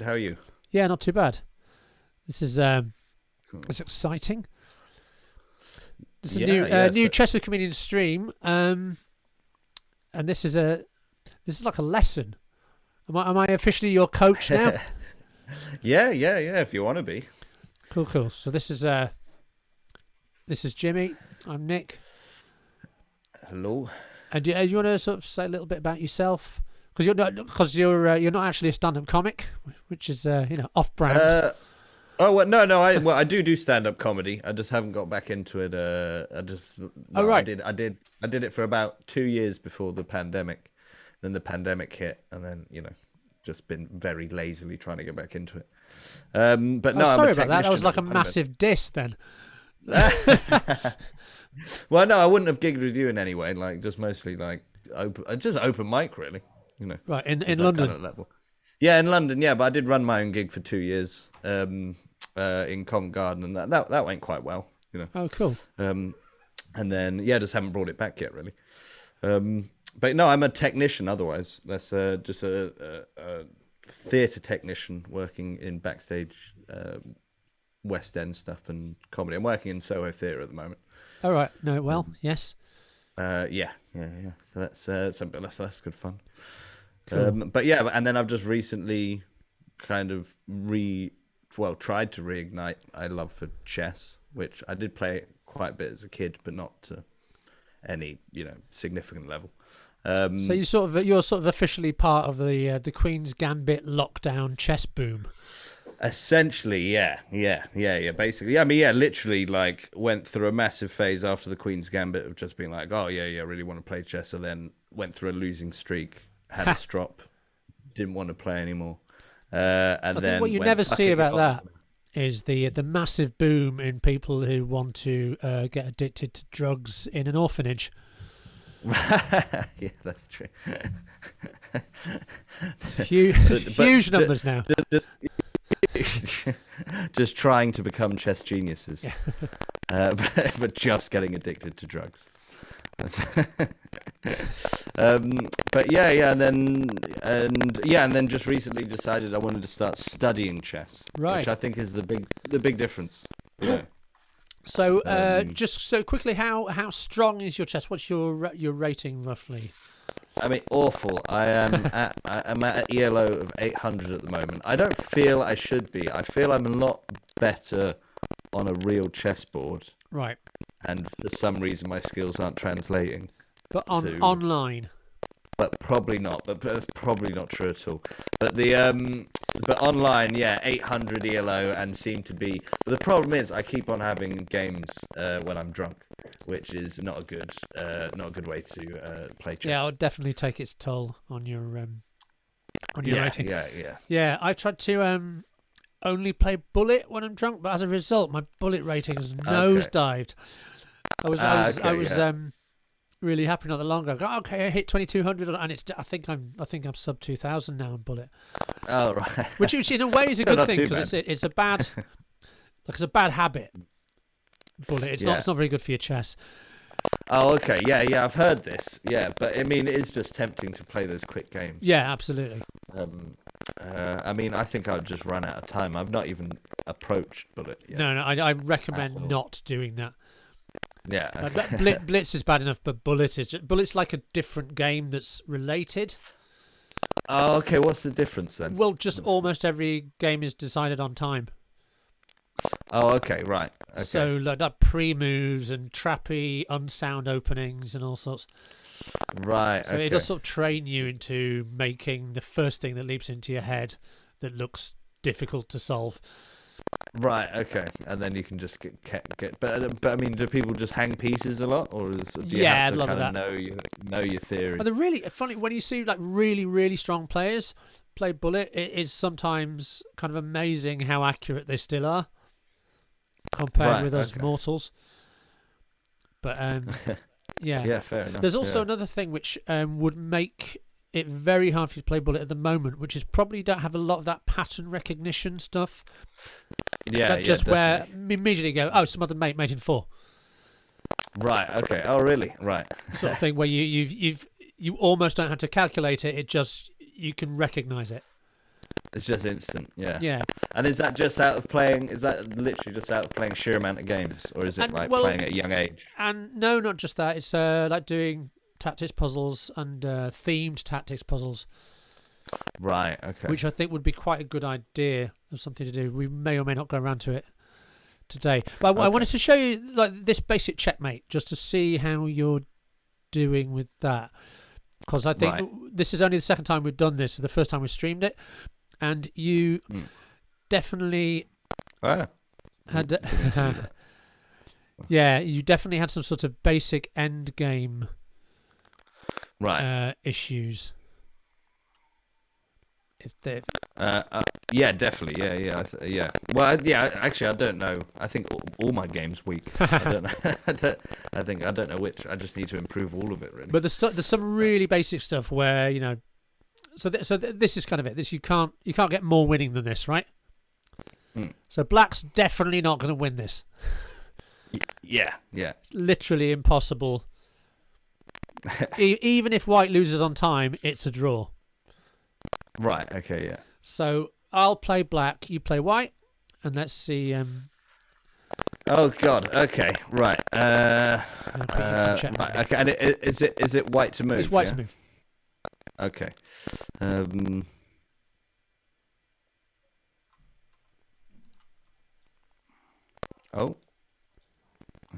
How are you? Yeah, not too bad. This is Cool. it's exciting. This is a Yeah, yeah. new Chess with Comedian stream, and this is like a lesson. Am I officially your coach now? Yeah. If you want to be. Cool. So this is Jimmy. I'm Nick. Hello. And do you want to sort of say a little bit about yourself? Because you're not actually a stand-up comic, which is off-brand. No. I do stand-up comedy. I just haven't got back into it. Right. I did it for about 2 years before the pandemic. Then the pandemic hit, and then just been very lazily trying to get back into it. But no, sorry I'm a about that. That was technician like a at the moment. massive diss then. Well, no, I wouldn't have gigged with you in any way. Like, just mostly like open mic, really. Right, in That London. kind of level. Yeah, in London. Yeah, but I did run my own gig for 2 years in Covent Garden, and that went quite well. Oh, cool. And then just haven't brought it back yet, really. But no, I'm a technician. Otherwise, that's just a theatre technician working in backstage West End stuff and comedy. I'm working in Soho Theatre at the moment. All right. No, well, yes. Yeah. So that's good fun. Cool. And then I've just recently kind of tried to reignite my love for chess, which I did play quite a bit as a kid, but not to any significant level. So you're sort of officially part of the Queen's Gambit lockdown chess boom. Essentially, yeah. Basically, I mean, literally, like, went through a massive phase after the Queen's Gambit of just being like, oh yeah, I really want to play chess. And then went through a losing streak, had a strop, didn't want to play anymore. And I then think what you went, never "Fuck see it, about you that got-" is the massive boom in people who want to get addicted to drugs in an orphanage. Yeah, that's true. Huge numbers now. Just trying to become chess geniuses, Yeah. but just getting addicted to drugs. But and then just recently decided I wanted to start studying chess, Right. which I think is the big difference. Yeah. So just so quickly, how strong is your chess? What's your rating roughly? I mean, awful. I'm at an ELO of 800 at the moment. I don't feel I should be. I feel I'm a lot better on a real chessboard, Right, and for some reason my skills aren't translating. but To- online. But probably not. But that's probably not true at all. But but online, 800 ELO, and seem to be. But the problem is, I keep on having games when I'm drunk, which is not a good way to play chess. Yeah, it'll definitely take its toll on your rating. Yeah. Yeah, I tried to only play Bullet when I'm drunk, but as a result, my Bullet rating has nosedived. I was really happy not that long ago. Okay, I hit 2200, and I think I'm sub 2000 now in Bullet, Oh right. which in a way is a No, good not thing too because it's a bad it's a bad habit. Bullet, it's not very good for your chess. Oh okay. Yeah. I've heard this. Yeah, but I mean, it is just tempting to play those quick games. Yeah, absolutely. I mean, I think I'd just run out of time. I've not even approached Bullet yet. No, I At all. recommend not doing that. Yeah. Blitz is bad enough, but Bullet's like a different game that's related. Oh, okay. What's the difference then? Well, just almost every game is decided on time. Oh, okay. Right. Okay. So like that pre-moves and trappy unsound openings and all sorts. Right. So Okay. it does sort of train you into making the first thing that leaps into your head that looks difficult to solve. Right. Okay. And then you can just get. But I mean, do people just hang pieces a lot, or do you Yeah, have to a lot of kind that. of know your theory? But they're really funny when you see like really strong players play Bullet. It is sometimes kind of amazing how accurate they still are compared Right, with us okay. mortals. But yeah. Yeah. Fair enough. There's also yeah. another thing which would make it very hard for you to play Bullet at the moment, which is probably don't have a lot of that pattern recognition stuff. Yeah. That just where definitely. immediately go, oh, some other mate in 4 Right. Okay. Oh, really? Right. sort of thing, where you almost don't have to calculate it. It just you can recognise it. It's just instant, yeah. Yeah. And is that just out of playing? Is that literally just out of playing sheer amount of games, or is it And, like well, playing at a young age? And no, not just that. It's like doing tactics puzzles and themed tactics puzzles, Right. Okay. which I think would be quite a good idea of something to do. We may or may not go around to it today. But I wanted to show you like this basic checkmate just to see how you're doing with that, because I think this is only the second time we've done this. The first time we streamed it, and you definitely had yeah, you definitely had some sort of basic end game issues. Yeah, definitely. Yeah. Well, actually, I don't know. I think all my games weak. I don't know. I don't know which. I just need to improve all of it, really. But there's some really basic stuff where So this is kind of it. This you can't get more winning than this, right? So black's definitely not going to win this. Yeah. It's literally impossible. Even if white loses on time, it's a draw. Right. Okay. Yeah. So I'll play black, you play white, and let's see. Oh God. Okay. Right. Right. Okay. And is it white to move? It's white to move. Okay. Oh.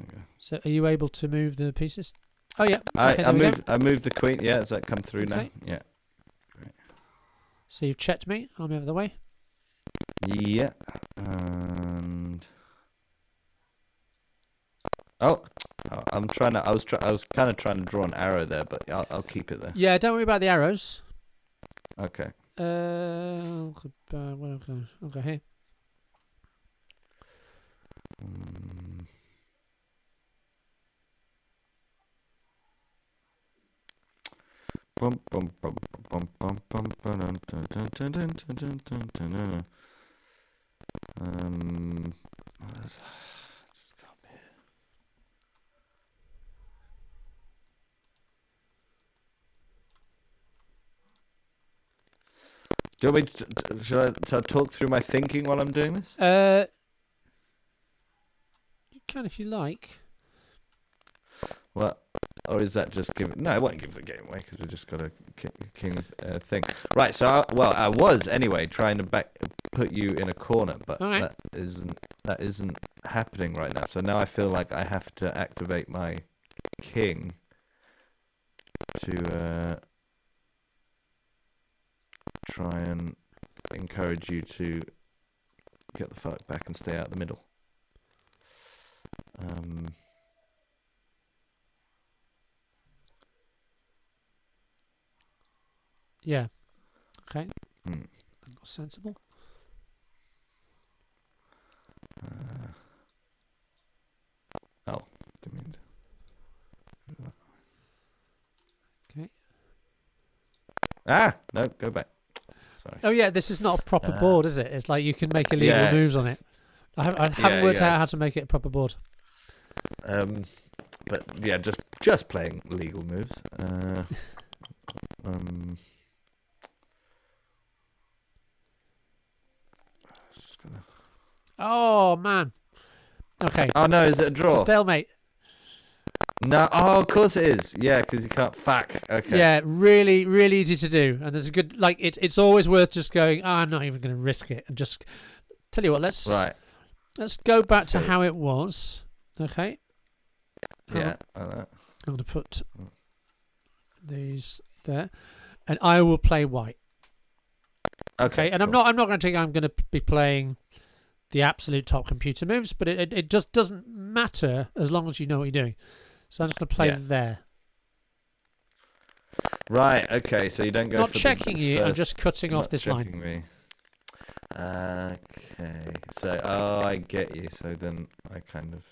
Okay. So are you able to move the pieces? Oh yeah. Okay, I moved the queen. Yeah. Has that come through now? Yeah. Great. So you've checked me. I'm out of the way. Yeah. And I'm trying to. I was kind of trying to draw an arrow there, but I'll keep it there. Yeah. Don't worry about the arrows. Okay. I'll go here. Do you want me to, should I talk through my thinking while I'm doing this? You can if you like. Well, or is that just give? No, I won't give the game away because we just got a king thing. Right. So I was anyway trying to put you in a corner, but that isn't happening right now. So now I feel like I have to activate my king to try and encourage you to get the fuck back and stay out of the middle. Yeah. Okay. Sensible. Didn't mean to. Okay. No, go back. Sorry. Oh yeah, this is not a proper board, is it? It's like you can make illegal moves on it. I haven't worked out how to make it a proper board. But yeah, just playing legal moves. Oh man. Okay. Oh no, is it a draw? It's a stalemate. No. Oh, of course it is. Yeah, because you can't. Fuck. Okay. Yeah, really, really easy to do, and there's a good it's always worth just going. Oh, I'm not even going to risk it, and just tell you what. Let's go back to how it was. Okay. Yeah. I'm going to put these there, and I will play white. Okay, and cool. I'm not going to think I'm going to be playing the absolute top computer moves, but it just doesn't matter as long as you know what you're doing. So I'm just going to play there. Right. Okay. So you don't go. Not checking you. I'm just cutting off this line. Me. Okay. So I get you. So then I kind of.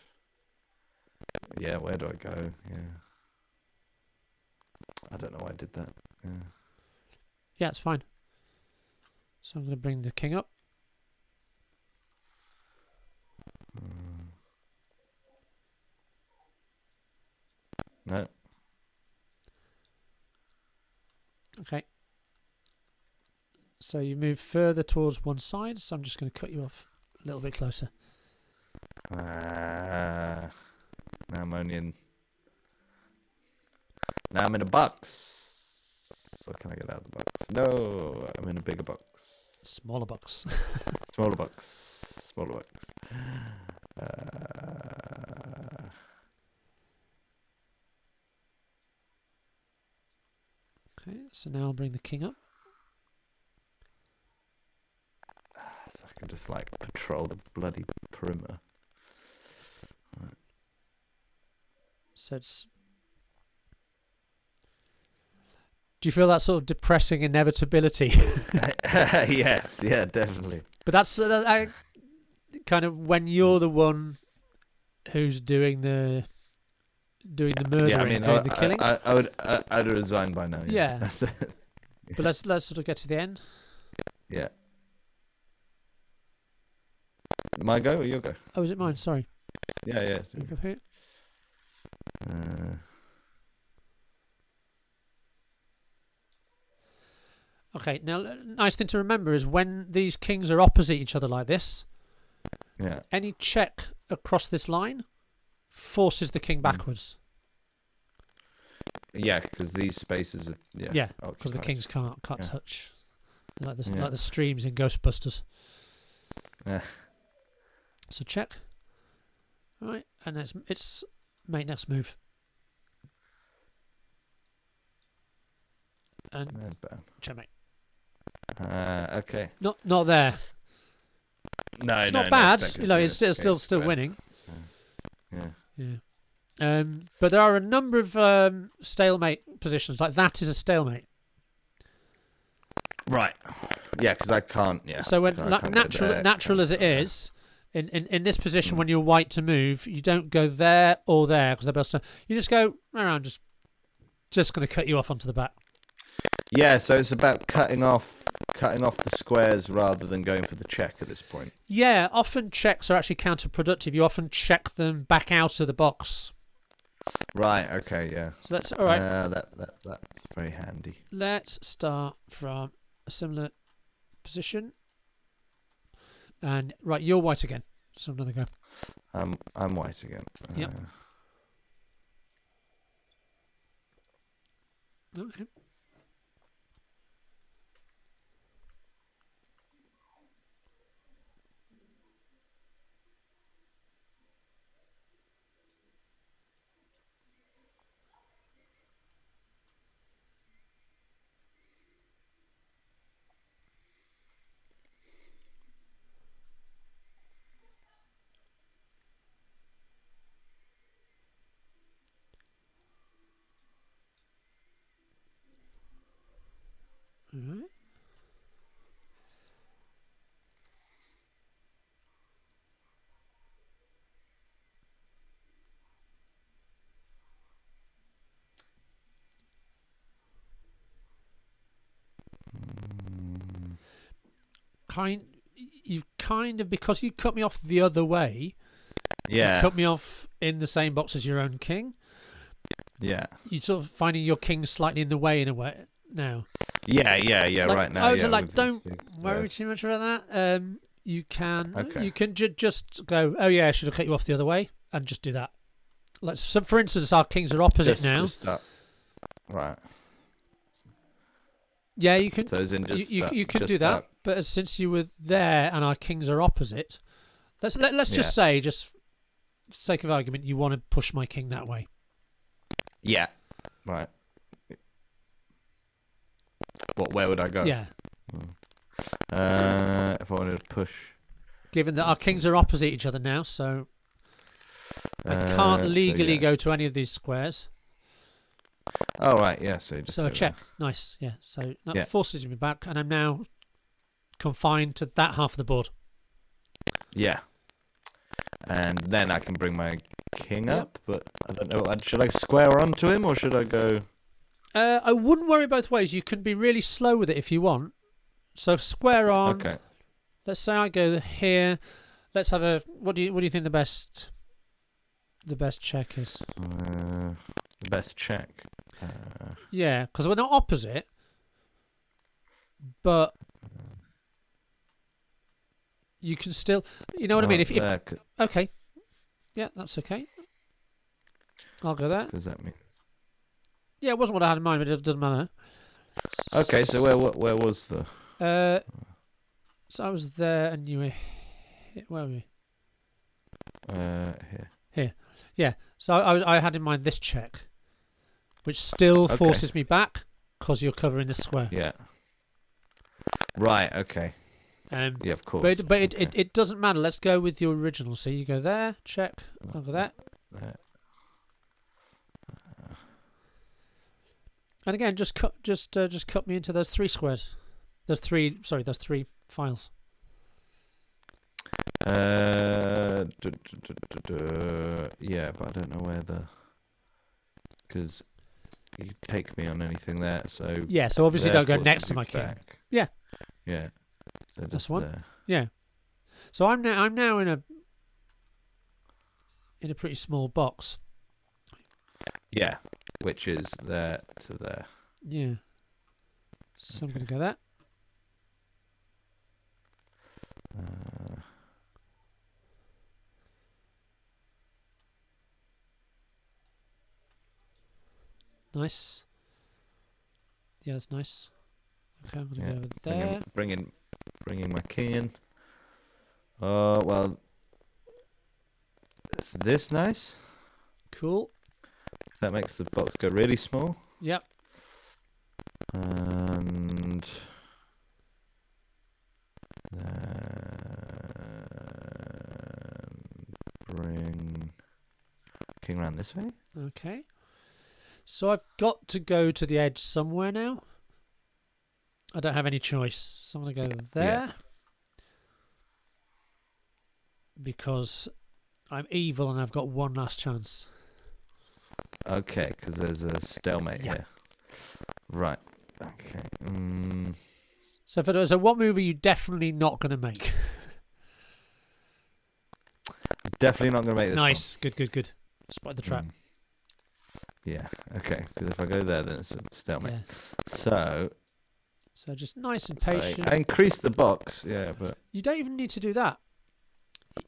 Yeah. Where do I go? Yeah. I don't know why I did that. Yeah. Yeah, it's fine. So I'm going to bring the king up. No. Okay. So you move further towards one side. So I'm just going to cut you off a little bit closer. Now I'm only in. Now I'm in a box. So can I get out of the box? No, I'm in a bigger box. Smaller box. Smaller box. Smaller box. Okay, so now I'll bring the king up. So I can just like patrol the bloody perimeter. Right. So it's. Do you feel that sort of depressing inevitability? Yes, yeah, definitely. But that's kind of when you're the one who's doing the murdering, Yeah, I mean, doing the killing. I'd resign by now. Yeah. But let's sort of get to the end. Yeah. My go or your go? Oh, is it mine? Sorry. Yeah, yeah. Move up here. Okay, now nice thing to remember is when these kings are opposite each other like this, Yeah. any check across this line forces the king backwards. Yeah, because these spaces are Yeah, because the kings can't Yeah. touch. They're like the streams in Ghostbusters. Yeah. So check. All right, and it's mate next move. And Bam. checkmate. Okay. Not there. No, It's no, not bad. no, You know, it's okay, still bad. winning. Yeah. Yeah. But there are a number of stalemate positions. Like that is a stalemate. Right. Yeah, because I can't. Yeah. So when I can't go there, natural as it is, in this position when you're white to move, you don't go there or there because they're both. You just go around. Just going to cut you off onto the back. Yeah, so it's about cutting off the squares rather than going for the check at this point. Yeah, often checks are actually counterproductive. You often check them back out of the box. Right. Okay. Yeah. So that's all right. That's very handy. Let's start from a similar position. And right, you're white again. So another go. I'm white again. Yep. Okay. All right. You kind of, because you cut me off the other way. Yeah. You cut me off in the same box as your own king. Yeah. You're sort of finding your king slightly in the way in a way now. Yeah. Like, right now. Yeah. Like, don't these worry squares. too much about that. You can Okay. you can just go. Oh yeah, I should have cut you off the other way, and just do that. Like, so for instance, our kings are opposite now. Just that. Right. Yeah, you can. So as in just you can just do that. But since you were there and our kings are opposite, let's just say, just for the sake of argument, you want to push my king that way. Yeah. Right. Where would I go? Yeah. If I wanted to push. Given that our kings are opposite each other now, so I can't legally go to any of these squares. Oh right, yeah. So just So a check, nice, yeah. So that forces me back, and I'm now confined to that half of the board. Yeah. And then I can bring my king up, but I don't know. Should I square onto him or should I go? I wouldn't worry both ways. You can be really slow with it if you want. So square on. Okay. Let's say I go here. Let's have a. What do you think the best check is? The best check. Yeah, because we're not opposite, but you can still, you know what I mean? If okay, yeah, that's okay. I'll go there. What does that mean? Yeah, it wasn't what I had in mind, but it doesn't matter. Okay, so where was the? So I was there, and you were. Where were we? Here. Yeah. So I had in mind this check, which still forces me back because you're covering the square. Yeah. Right. Okay. Yeah, of course. But it doesn't matter. Let's go with your original. So you go there, check. I'll go there. And again, just cut me into those 3 squares. Those three files. Yeah, but I don't know where because you take me on anything there. So yeah, so obviously don't go next to my king. Back. Yeah. Yeah. So that's one. There. Yeah. So I'm now in a pretty small box. Yeah, which is there to there. Yeah. So I'm going to go there. Nice. Yeah, that's nice. Okay, I'm going to go over there. Bringing my king in. Oh, well. Is this nice? Cool. That makes the box go really small. Yep. And bring king around this way. Okay. So I've got to go to the edge somewhere now. I don't have any choice. So I'm going to go there. Yeah. Because I'm evil and I've got one last chance. Okay, because there's a stalemate here. Right. Okay. So what move are you definitely not going to make? Definitely not going to make this Nice. One. Good. Spot the trap. Yeah. Okay. Because if I go there, then it's a stalemate. Yeah. So just nice and patient. I increase the box. Yeah, but you don't even need to do that.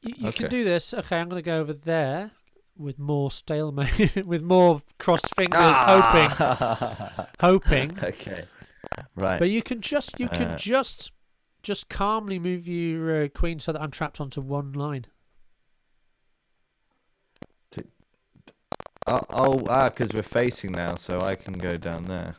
You can do this. Okay, I'm going to go over there with more stalemate, with more crossed fingers, hoping. Okay, right. But you can just calmly move your queen so that I'm trapped onto one line. Because we're facing now, so I can go down there.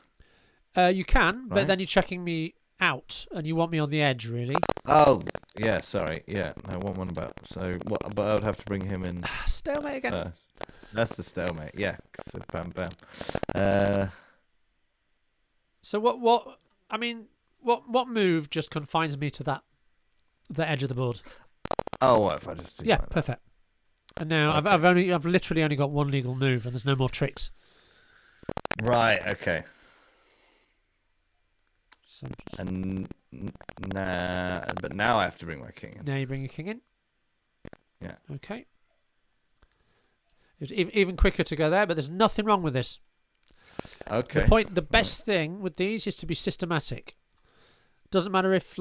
You can, but then you're checking me out, and you want me on the edge, really. Oh, yeah, sorry. Yeah, I want one about. So, what? But I would have to bring him in. Stalemate again. First. That's the stalemate, yeah. So, bam, bam. So, what? I mean, what move just confines me to the edge of the board? Oh, what if I just do Yeah, like perfect. And now I've literally only got one legal move, and there's no more tricks. Right. Okay. So and but now I have to bring my king in. Now you bring your king in. Yeah. Okay. It's even quicker to go there, but there's nothing wrong with this. Okay. The best thing with these is to be systematic. Doesn't matter if,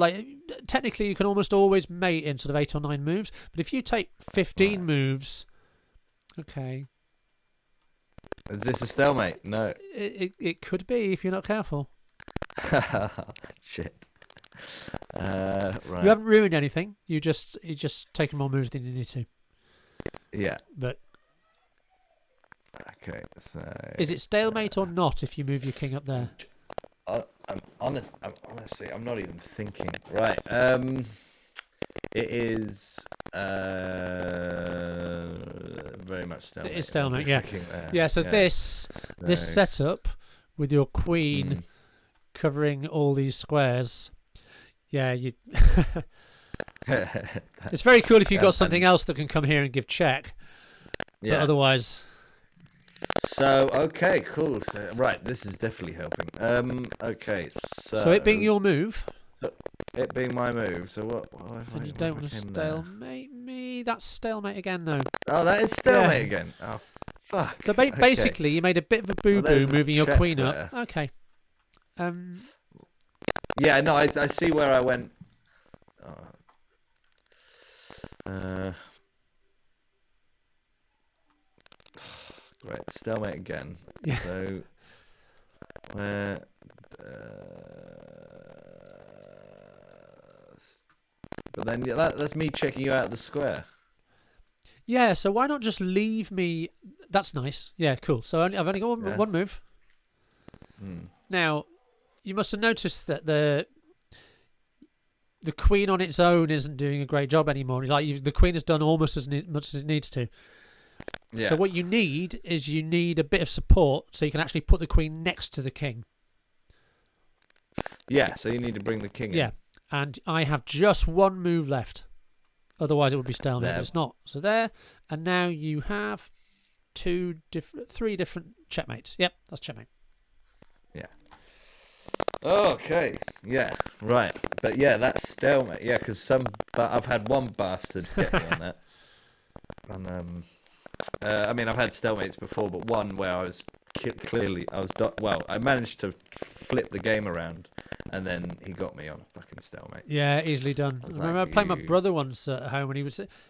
technically you can almost always mate in sort of 8 or 9 moves, but if you take 15 moves, okay. Is this a stalemate? No. It could be if you're not careful. Shit. Right. You haven't ruined anything. You just taken more moves than you need to. Yeah. But. Okay. So. Is it stalemate or not if you move your king up there? Honestly, I'm not even thinking. Right. It is very much stalemate. It is stalemate. Yeah. Yeah. So this setup with your queen covering all these squares. Yeah, you. It's very cool if you've got something else that can come here and give check. Yeah. But otherwise. So okay, cool. So, right, this is definitely helping. Okay, so it being your move. So it being my move. So what? And you don't want to stalemate me. That's stalemate again, though. Oh, that is stalemate again. Oh, fuck. So basically, you made a bit of a boo-boo moving your queen up. Okay. Yeah, no, I see where I went. Right, stalemate again. Yeah. So where? But then that's me checking you out the square. Yeah, so why not just leave me? That's nice. Yeah, cool. So I've only got one move. Now, you must have noticed that the queen on its own isn't doing a great job anymore. Like the queen has done almost as much as it needs to. Yeah. So what you need is a bit of support so you can actually put the queen next to the king. Yeah, so you need to bring the king in. Yeah, and I have just one move left. Otherwise, it would be stalemate, but it's not. So there, and now you have three different checkmates. Yep, that's checkmate. Yeah. Okay. Yeah. Right. But yeah, that's stalemate. Yeah, because I've had one bastard get me on that. And I mean, I've had stalemates before, but one where I was I managed to flip the game around, and then he got me on a fucking stalemate. Yeah, easily done. I remember I played my brother once at home, and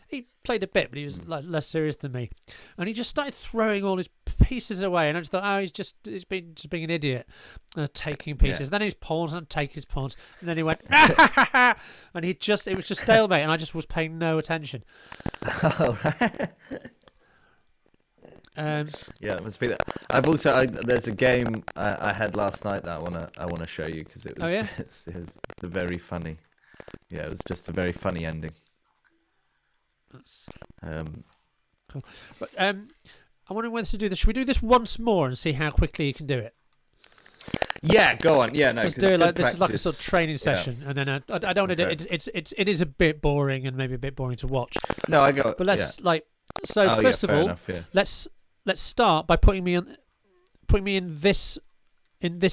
he played a bit, but he was like less serious than me, and he just started throwing all his pieces away, and I just thought, oh, he's being an idiot, taking pieces. Yeah. Then his pawns and take his pawns, and then he went, and it was just stalemate, and I just was paying no attention. Oh, right. Yeah, it must be that. I've also there's a game I had last night that I wanna show you because it was it was the very funny. Yeah, it was just a very funny ending. Cool. But I'm wondering whether to do this. Should we do this once more and see how quickly you can do it? Yeah, go on. Yeah, no. Let's do it like this is like a sort of training session, and then I don't want to. It is a bit boring and maybe a bit boring to watch. No, I go. But let's first of all, enough, let's start by putting me in this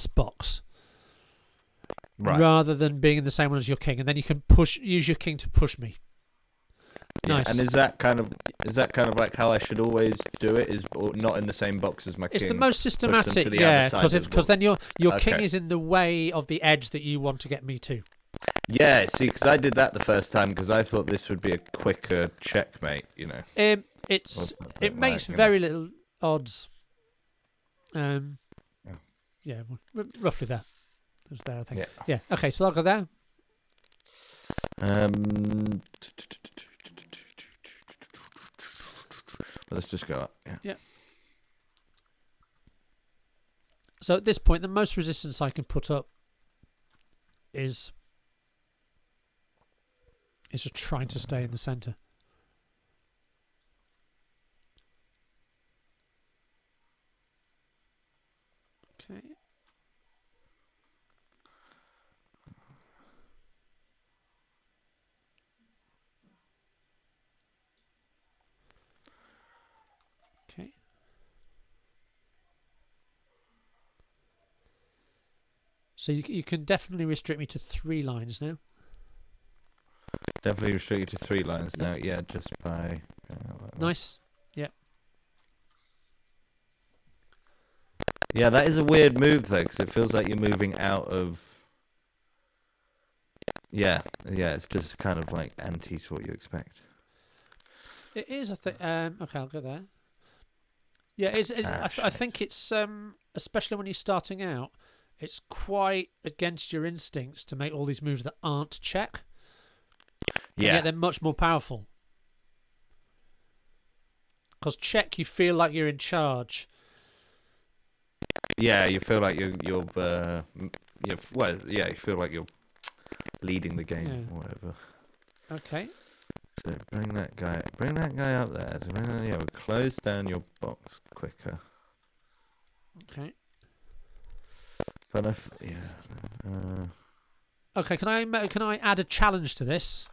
box, right, rather than being in the same one as your king, and then you can use your king to push me. Yeah, nice. And is that kind of like how I should always do it? Is not in the same box as my king? It's the most systematic, yeah, because then your king is in the way of the edge that you want to get me to. Yeah, see, because I did that the first time because I thought this would be a quicker checkmate, you know. It makes very little odds. Yeah, roughly there. It was there, I think. Yeah. Okay, so I'll go there. Let's just go up. Yeah. So at this point, the most resistance I can put up is just trying to stay in the centre. Okay. Okay. So you can definitely restrict me to 3 lines now. Definitely restrict you to 3 lines now. Yeah, just by. Nice. Yeah. Yeah, that is a weird move though, because it feels like you're moving out of. Yeah, it's just kind of like anti to what you expect. It is, I think. Okay, I'll go there. Yeah, I think it's especially when you're starting out, it's quite against your instincts to make all these moves that aren't check. Yeah, yet they're much more powerful. Because check, you feel like you're in charge. Yeah, you feel like you feel like you're leading the game or whatever. Okay. So bring that guy up there. So we'll close down your box quicker. Okay. But okay, can I add a challenge to this?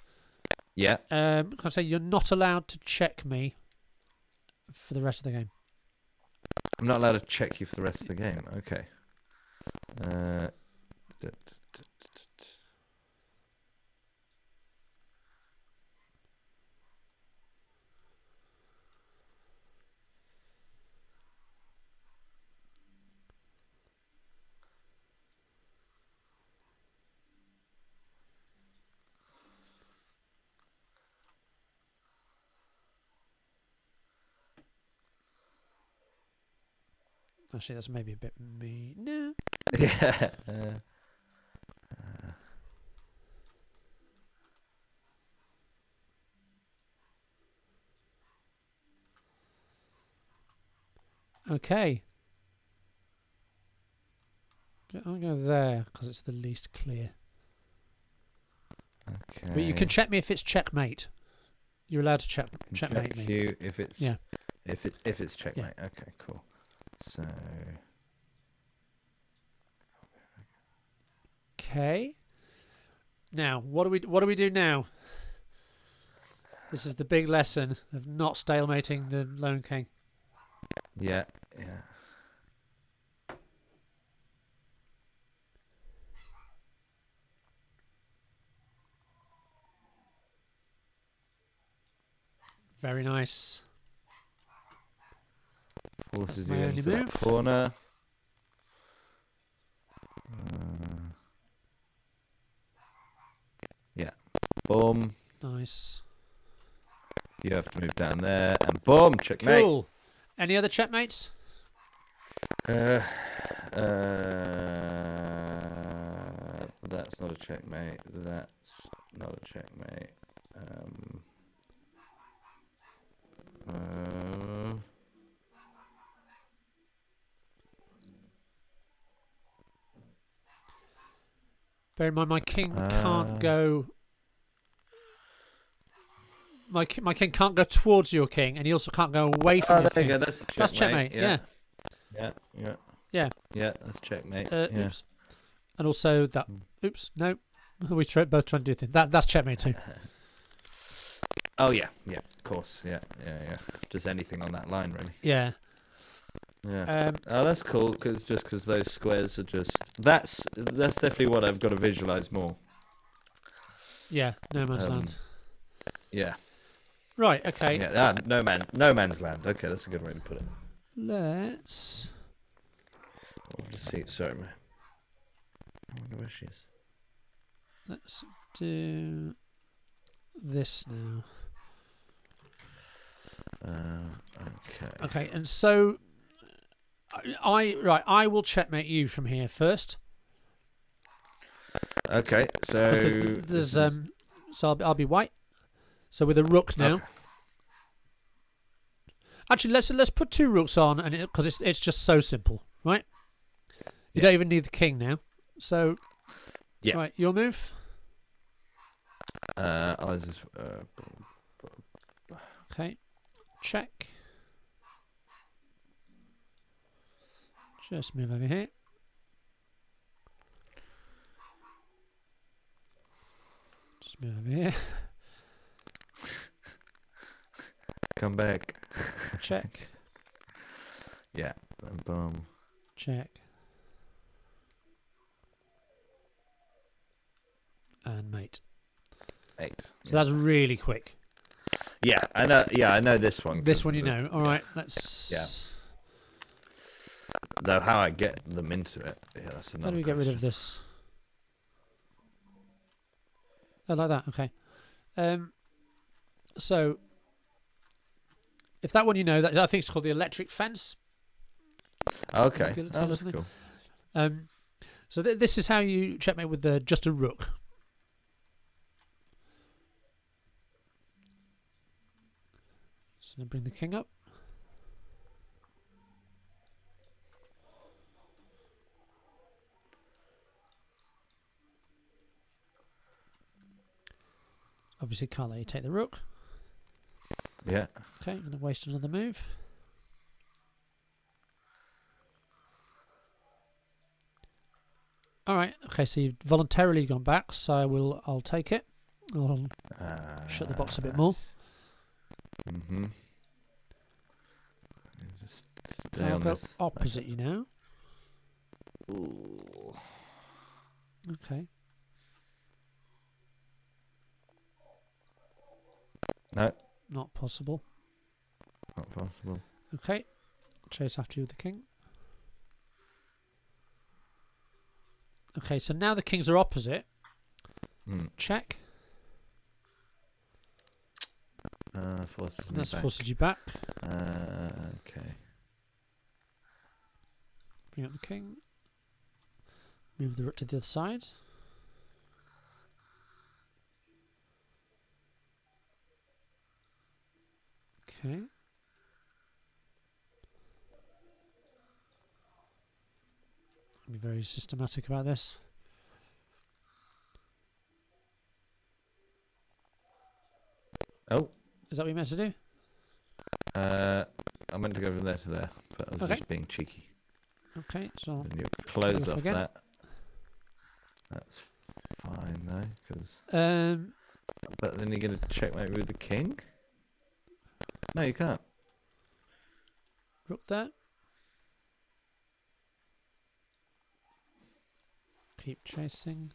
Yeah. Can I say you're not allowed to check me for the rest of the game? I'm not allowed to check you for the rest of the game. Okay. Actually, that's maybe a bit me. No. Yeah. Okay. I'll go there because it's the least clear. Okay. But you can check me if it's checkmate. You're allowed to checkmate check me. you if it's Yeah. if it's checkmate. Yeah. Okay, cool. So Okay. Now, what do we do now? This is the big lesson of not stalemating the Lone King. yeah. Very nice. Forces my you only into that move. corner. Yeah. Boom. Nice. You have to move down there, and boom, checkmate. Cool. Any other checkmates? That's not a checkmate. That's not a checkmate. Bear in mind, my king can't go. My king can't go towards your king, and he also can't go away from your king. There you go. That's checkmate. That's checkmate. Yeah. Yeah, that's checkmate. Oops. And also that. Oops. No. We both trying to do things. That's checkmate too. Oh yeah, of course. Yeah. Just anything on that line, really. Yeah. Yeah. That's cool because those squares are just that's definitely what I've got to visualize more. Yeah. No man's land. Yeah. Right. Okay. Yeah. No man's land. Okay, that's a good way to put it. Let's. See. Sorry, man. I wonder where she is. Let's do this now. Okay. Okay, and so I will checkmate you from here first. Okay, so there's so I'll be white. So with a rook now. Okay. Actually, let's put 2 rooks on, and because it's just so simple, right? You don't even need the king now. So yeah. Right, your move. I'll just Okay, check. Just move over here. Just move over here. come back. Check. Yeah, and boom. Check. And mate. 8. So that's really quick. Yeah, I know. Yeah, I know this one. This one, you know. All right, let's. Yeah. Though how I get them into it, yeah, that's another. How do we get rid of this? Oh, like that. Okay. So, if that one you know, that I think it's called the electric fence. Okay. Oh, that's cool. So this is how you checkmate with just a rook. So bring the king up. Obviously, can't let you take the rook. Yeah. Okay, I'm going to waste another move. All right. Okay, so you've voluntarily gone back, so I'll take it. I'll shut the box a bit more. Mm-hmm. Just stay I'll on go this. opposite you now. Ooh. Okay. No. Not possible. Not possible. Okay. Chase after you with the king. Okay, so now the kings are opposite. Check. Forces me That's back. forces you back. Okay. Bring up the king. Move the rook to the other side. Okay. Be very systematic about this. Oh. Is that what you meant to do? I meant to go from there to there, but I was just being cheeky. Okay, so And you close off again. that. That's fine though, because. But then you're gonna checkmate with the king. No, you can't. Rook there. Keep chasing.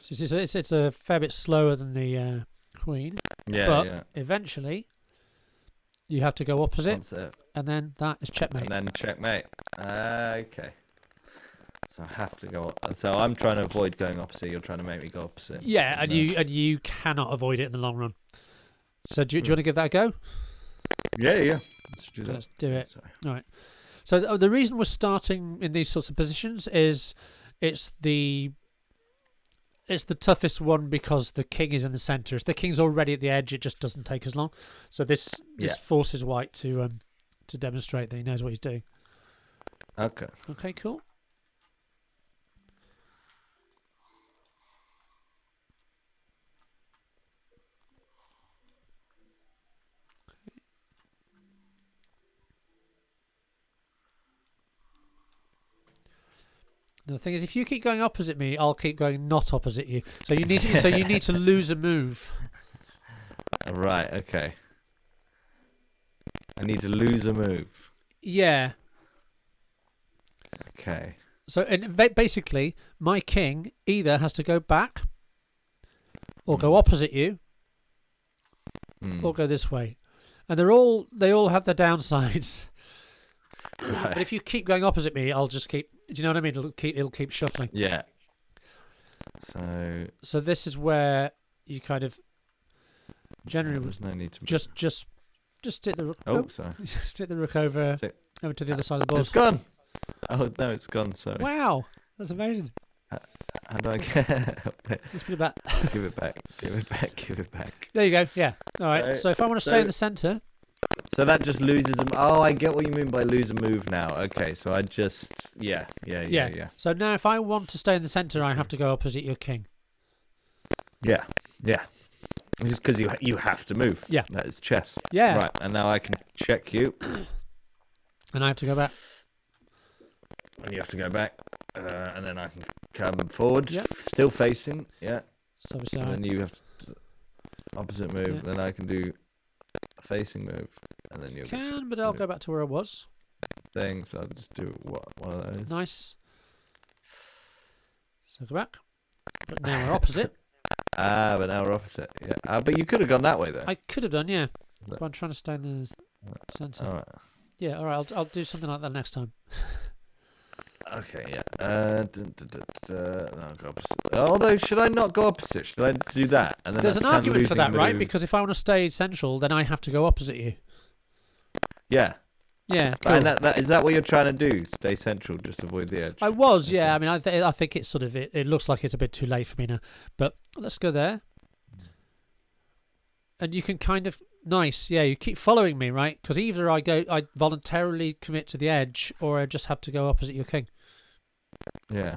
So it's a fair bit slower than the queen. Yeah, but eventually you have to go opposite, and then that is checkmate. And then checkmate. Okay. So I have to go. So I'm trying to avoid going opposite. You're trying to make me go opposite. Yeah, and you cannot avoid it in the long run. So do you want to give that a go? Yeah. Let's do that. Let's do it. Sorry. All right. So the reason we're starting in these sorts of positions is it's the toughest one because the king is in the centre. If the king's already at the edge, it just doesn't take as long. So this forces White to demonstrate that he knows what he's doing. Okay. Okay, cool. The thing is, if you keep going opposite me, I'll keep going not opposite you. So you need to lose a move. Right. Okay. I need to lose a move. Yeah. Okay. So and basically, my king either has to go back, or go opposite you, or go this way, and they all have their downsides. Right. But if you keep going opposite me, I'll just keep. Do you know what I mean? It'll keep shuffling. Yeah. So this is where you kind of generally there's no need to just stick the rook. Oh, sorry. Stick the rook over to the other side of the board. It's gone. Oh no, it's gone. Sorry. Wow, that's amazing. How do I get? Let's put it back. Give it back. Give it back. Give it back. There you go. Yeah. All right. So if I want to stay in the centre. So that just loses them. Oh, I get what you mean by lose a move now. Okay, so I just yeah. So now if I want to stay in the centre, I have to go opposite your king. Yeah. Just because you have to move. Yeah. That is chess. Yeah. Right, and now I can check you. And I have to go back. And you have to go back. And then I can come forward. Yep. Still facing. Yeah. So obviously and then you have to opposite move. Yeah. Then I can do a facing move. And then you can, but I'll go back to where I was. Things. I'll just do one of those. Nice. So go back. But now we're opposite. But now we're opposite. Yeah. But you could have gone that way though. I could have done, yeah. But I'm trying to stay in the centre. All right. Yeah, all right. I'll do something like that next time. Okay, yeah. No, I'll go opposite. Although, should I not go opposite? Should I do that? And then there's an argument for that, right? move. Because if I want to stay central, then I have to go opposite you. Yeah. Yeah, cool. And is that what you're trying to do? Stay central, just avoid the edge. I was, yeah. I mean, I think it's sort of it looks like it's a bit too late for me now. But let's go there. And you can kind of nice, yeah. You keep following me, right? Because either I voluntarily commit to the edge, or I just have to go opposite your king. Yeah.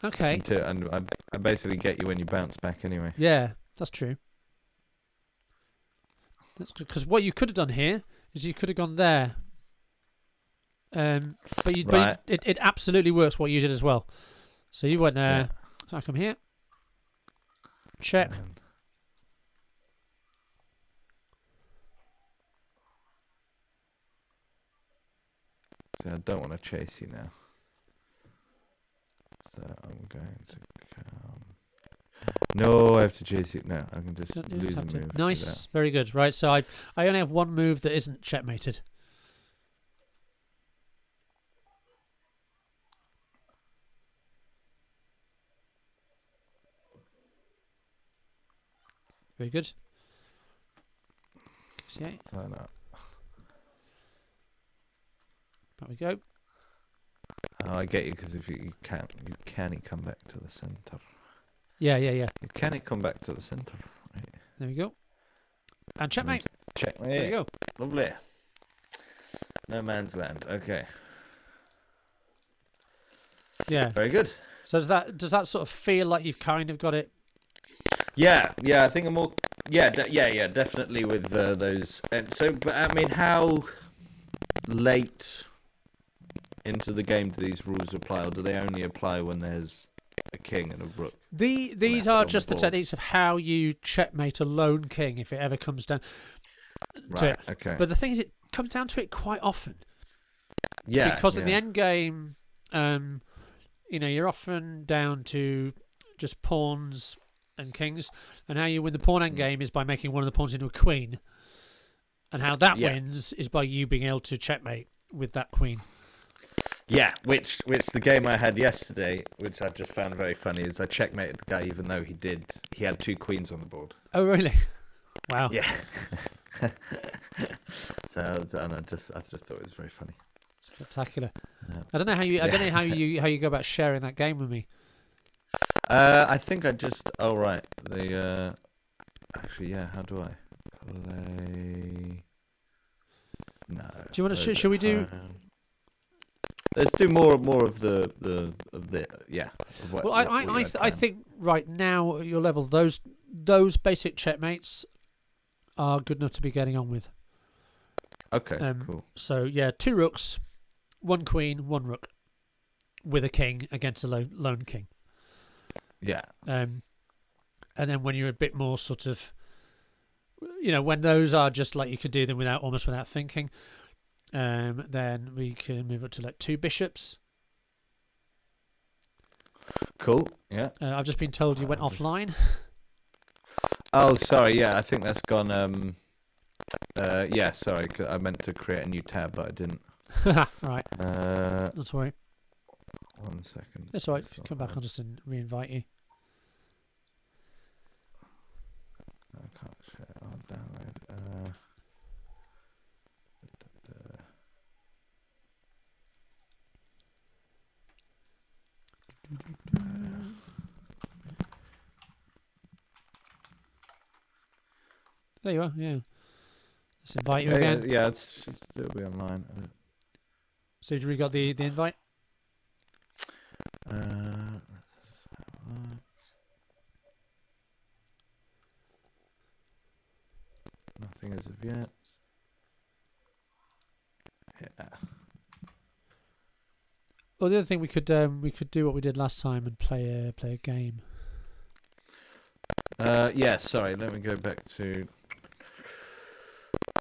Okay. And I basically get you when you bounce back anyway. Yeah, that's true. That's good because what you could have done here is you could have gone there. But it absolutely works what you did as well. So you went there. Yeah. So I come here. Check. See, I don't want to chase you now. So I'm going to come. No, I have to chase you. No, I can just lose a move. Nice, very good. Right, so I only have one move that isn't checkmated. Very good. C8. Turn up. There we go. Oh, I get you, because if you can't come back to the centre. Yeah. You can't come back to the centre. Right. There we go. And checkmate. Checkmate. There you go. Lovely. No man's land. Okay. Yeah. Very good. So does that sort of feel like you've kind of got it? Yeah. I think I'm more. Yeah. Definitely with those. And so, but I mean, how late into the game do these rules apply, or do they only apply when there's a king and a rook? These are just the techniques of how you checkmate a lone king if it ever comes down to it. Okay. But the thing is, it comes down to it quite often. Yeah. Because in the end game, you're often down to just pawns and kings, and how you win the pawn end game is by making one of the pawns into a queen, and how that wins is by you being able to checkmate with that queen. Yeah, which the game I had yesterday, which I just found very funny, is I checkmated the guy even though he had 2 queens on the board. Oh really? Wow. Yeah. So and I just thought it was very funny. Spectacular. I don't know how you go about sharing that game with me. I think I just. Oh right. Actually, yeah. How do I play? No. Do you want to? Should we do? Let's do more of the yeah. Of what, well, I think right now at your level, those basic checkmates are good enough to be getting on with. Okay. Cool. So yeah, 2 rooks, 1 queen, 1 rook, with a king against a lone king. Yeah. And then when you're a bit more sort of, when those are just like you could do them almost without thinking, then we can move up to like 2 bishops. Cool. Yeah. I've just been told you went offline. Oh, sorry. Yeah, I think that's gone. Yeah, sorry. 'Cause I meant to create a new tab, but I didn't. Right. Not to worry. 1 second. That's all right. If you come back, I'll just re-invite you. I can't share. I'll download. There you are. Yeah. Let's invite you again. Yeah, it'll be online. So you already got the invite? Nothing as of yet. Yeah. Well, the other thing we could do what we did last time and play a game. Yeah. Sorry. Let me go back to.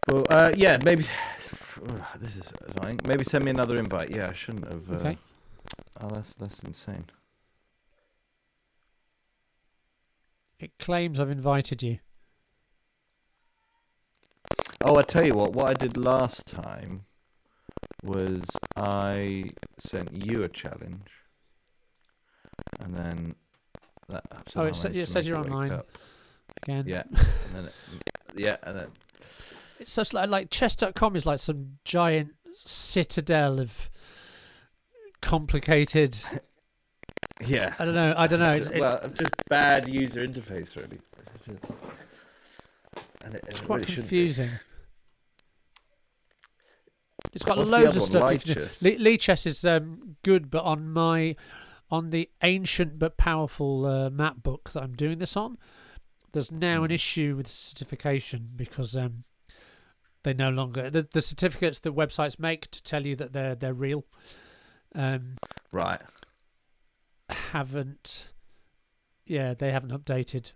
Well, yeah. Maybe. This is annoying. Maybe send me another invite. Yeah, I shouldn't have. Okay. Oh, that's insane. It claims I've invited you. Oh, I tell you what I did last time was I sent you a challenge, and then that. Oh, it says you're online again. Yeah, and then and then. It's just like chess.com is like some giant citadel of complicated. Yeah. I don't know. Just bad user interface, really. It's quite really confusing. It's got What's loads of the other stuff. one? Lichess is good, but on the ancient but powerful map book that I'm doing this on, there's now an issue with certification because they no longer the certificates that websites make to tell you that they're real. Right. They haven't updated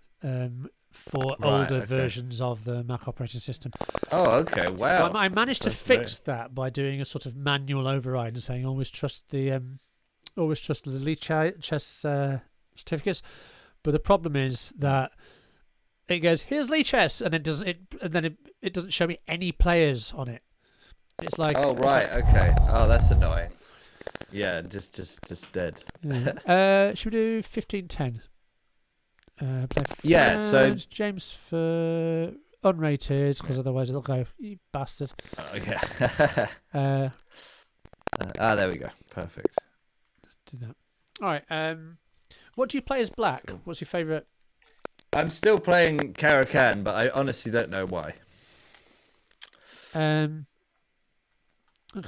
for older versions of the Mac operating system. Oh, okay. Wow. So I managed to fix that by doing a sort of manual override and saying always trust the Lichess certificates. But the problem is that it goes, here's Lichess, and it doesn't show me any players on it. It's like, oh right, okay. Oh, that's annoying. Yeah, just dead. Yeah. Should we do 1510? Play Yeah, so James for unrated, because otherwise it'll go, you bastard. yeah. There we go. Perfect. Do that. All right. What do you play as black? Cool. What's your favourite? I'm still playing Caro-Kann, but I honestly don't know why. Okay,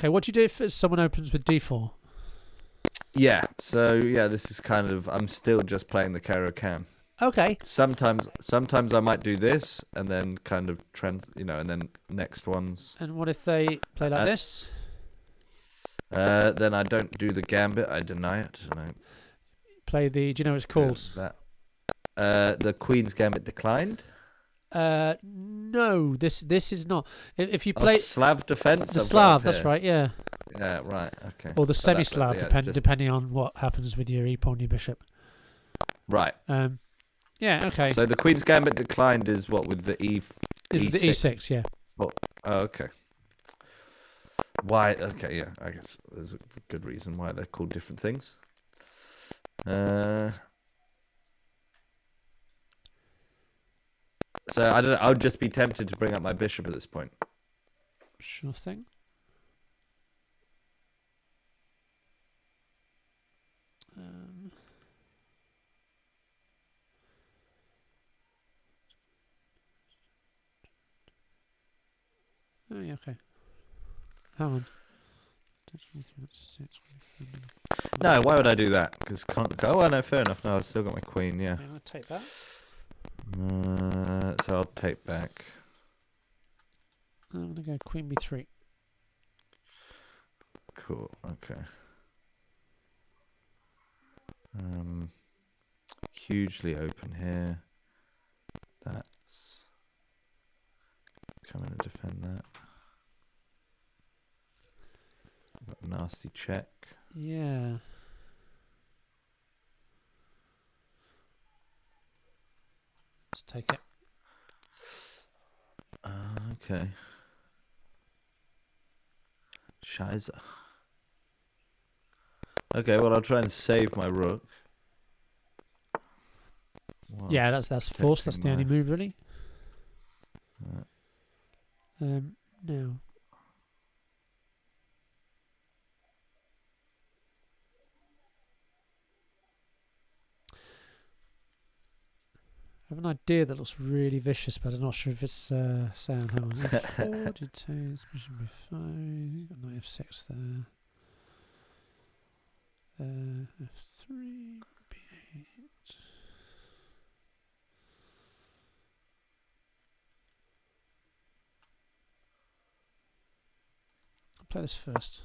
what do you do if someone opens with D4? Yeah, so yeah, this is kind of, I'm still just playing the Caro-Kann. Okay. Sometimes I might do this and then kind of and then next ones. And what if they play like this? Then I don't do the gambit. I deny it. And I play the. Do you know what it's called? The Queen's Gambit declined. No, this is not. If you play Slav defense. The Slav, that's right. Yeah. Yeah. Right. Okay. Or the semi-Slav, depending on what happens with your e-pawn, your bishop. Right. Yeah. Okay. So the Queen's Gambit declined is what with the E6. The E6, yeah. Oh, okay. Why? Okay, yeah. I guess there's a good reason why they're called different things. So I don't know, I would just be tempted to bring up my bishop at this point. Sure thing. Oh yeah, okay. Hang on. No, why would I do that? Because oh, no, fair enough. No, I've still got my queen. Yeah. I'm gonna take that. So I'll take back. I'm gonna go queen b3. Cool. Okay. Hugely open here. That's coming to defend that. Got a nasty check. Yeah. Let's take it. Okay. Scheiße. Okay, well I'll try and save my rook. Yeah, that's forced. That's the only move, really. No. I have an idea that looks really vicious, but I'm not sure if it's sound. Hang on. F4, D2, position B5. Got knight F6 there. F3, B8. I'll play this first.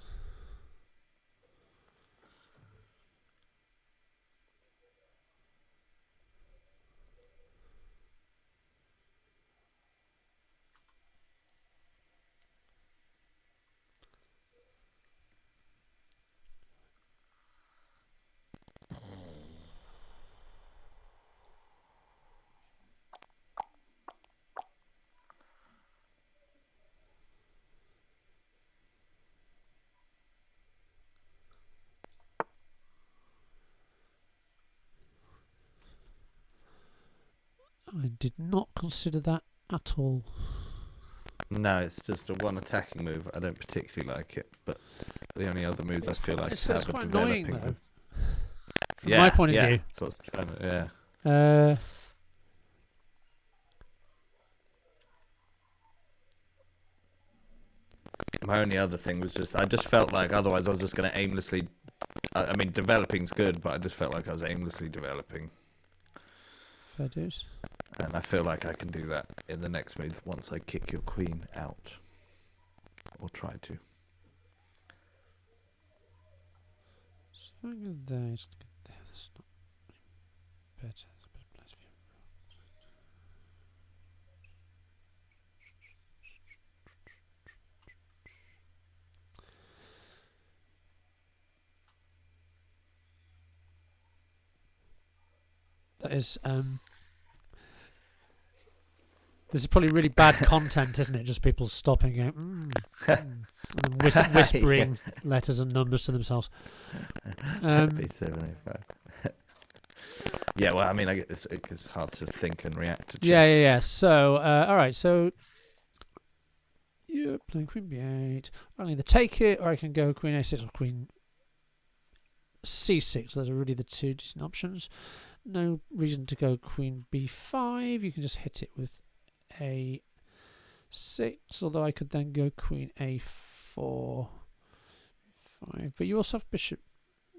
I did not consider that at all. No, it's just a one attacking move. I don't particularly like it, but the only other moves I feel like it's have quite a annoying developing though. From my point of view. That's what's trying to, yeah. My only other thing was I just felt like otherwise I was just going to aimlessly. I mean, developing's good, but I just felt like I was aimlessly developing. Fair dues. And I feel like I can do that in the next move once I kick your queen out. Or try to. So I'm going to there. It's going there. That's not better. There's a better place for you. That is this is probably really bad content, isn't it? Just people stopping and whispering letters and numbers to themselves. B705. Yeah, well, I mean, I guess it's hard to think and react to chess. Yeah. So, all right. So, you're playing queen b8. I can either take it, or I can go queen a6 or queen c6. Those are really the two decent options. No reason to go queen b5. You can just hit it with a6. Although I could then go queen a4. 5. But you also have bishop.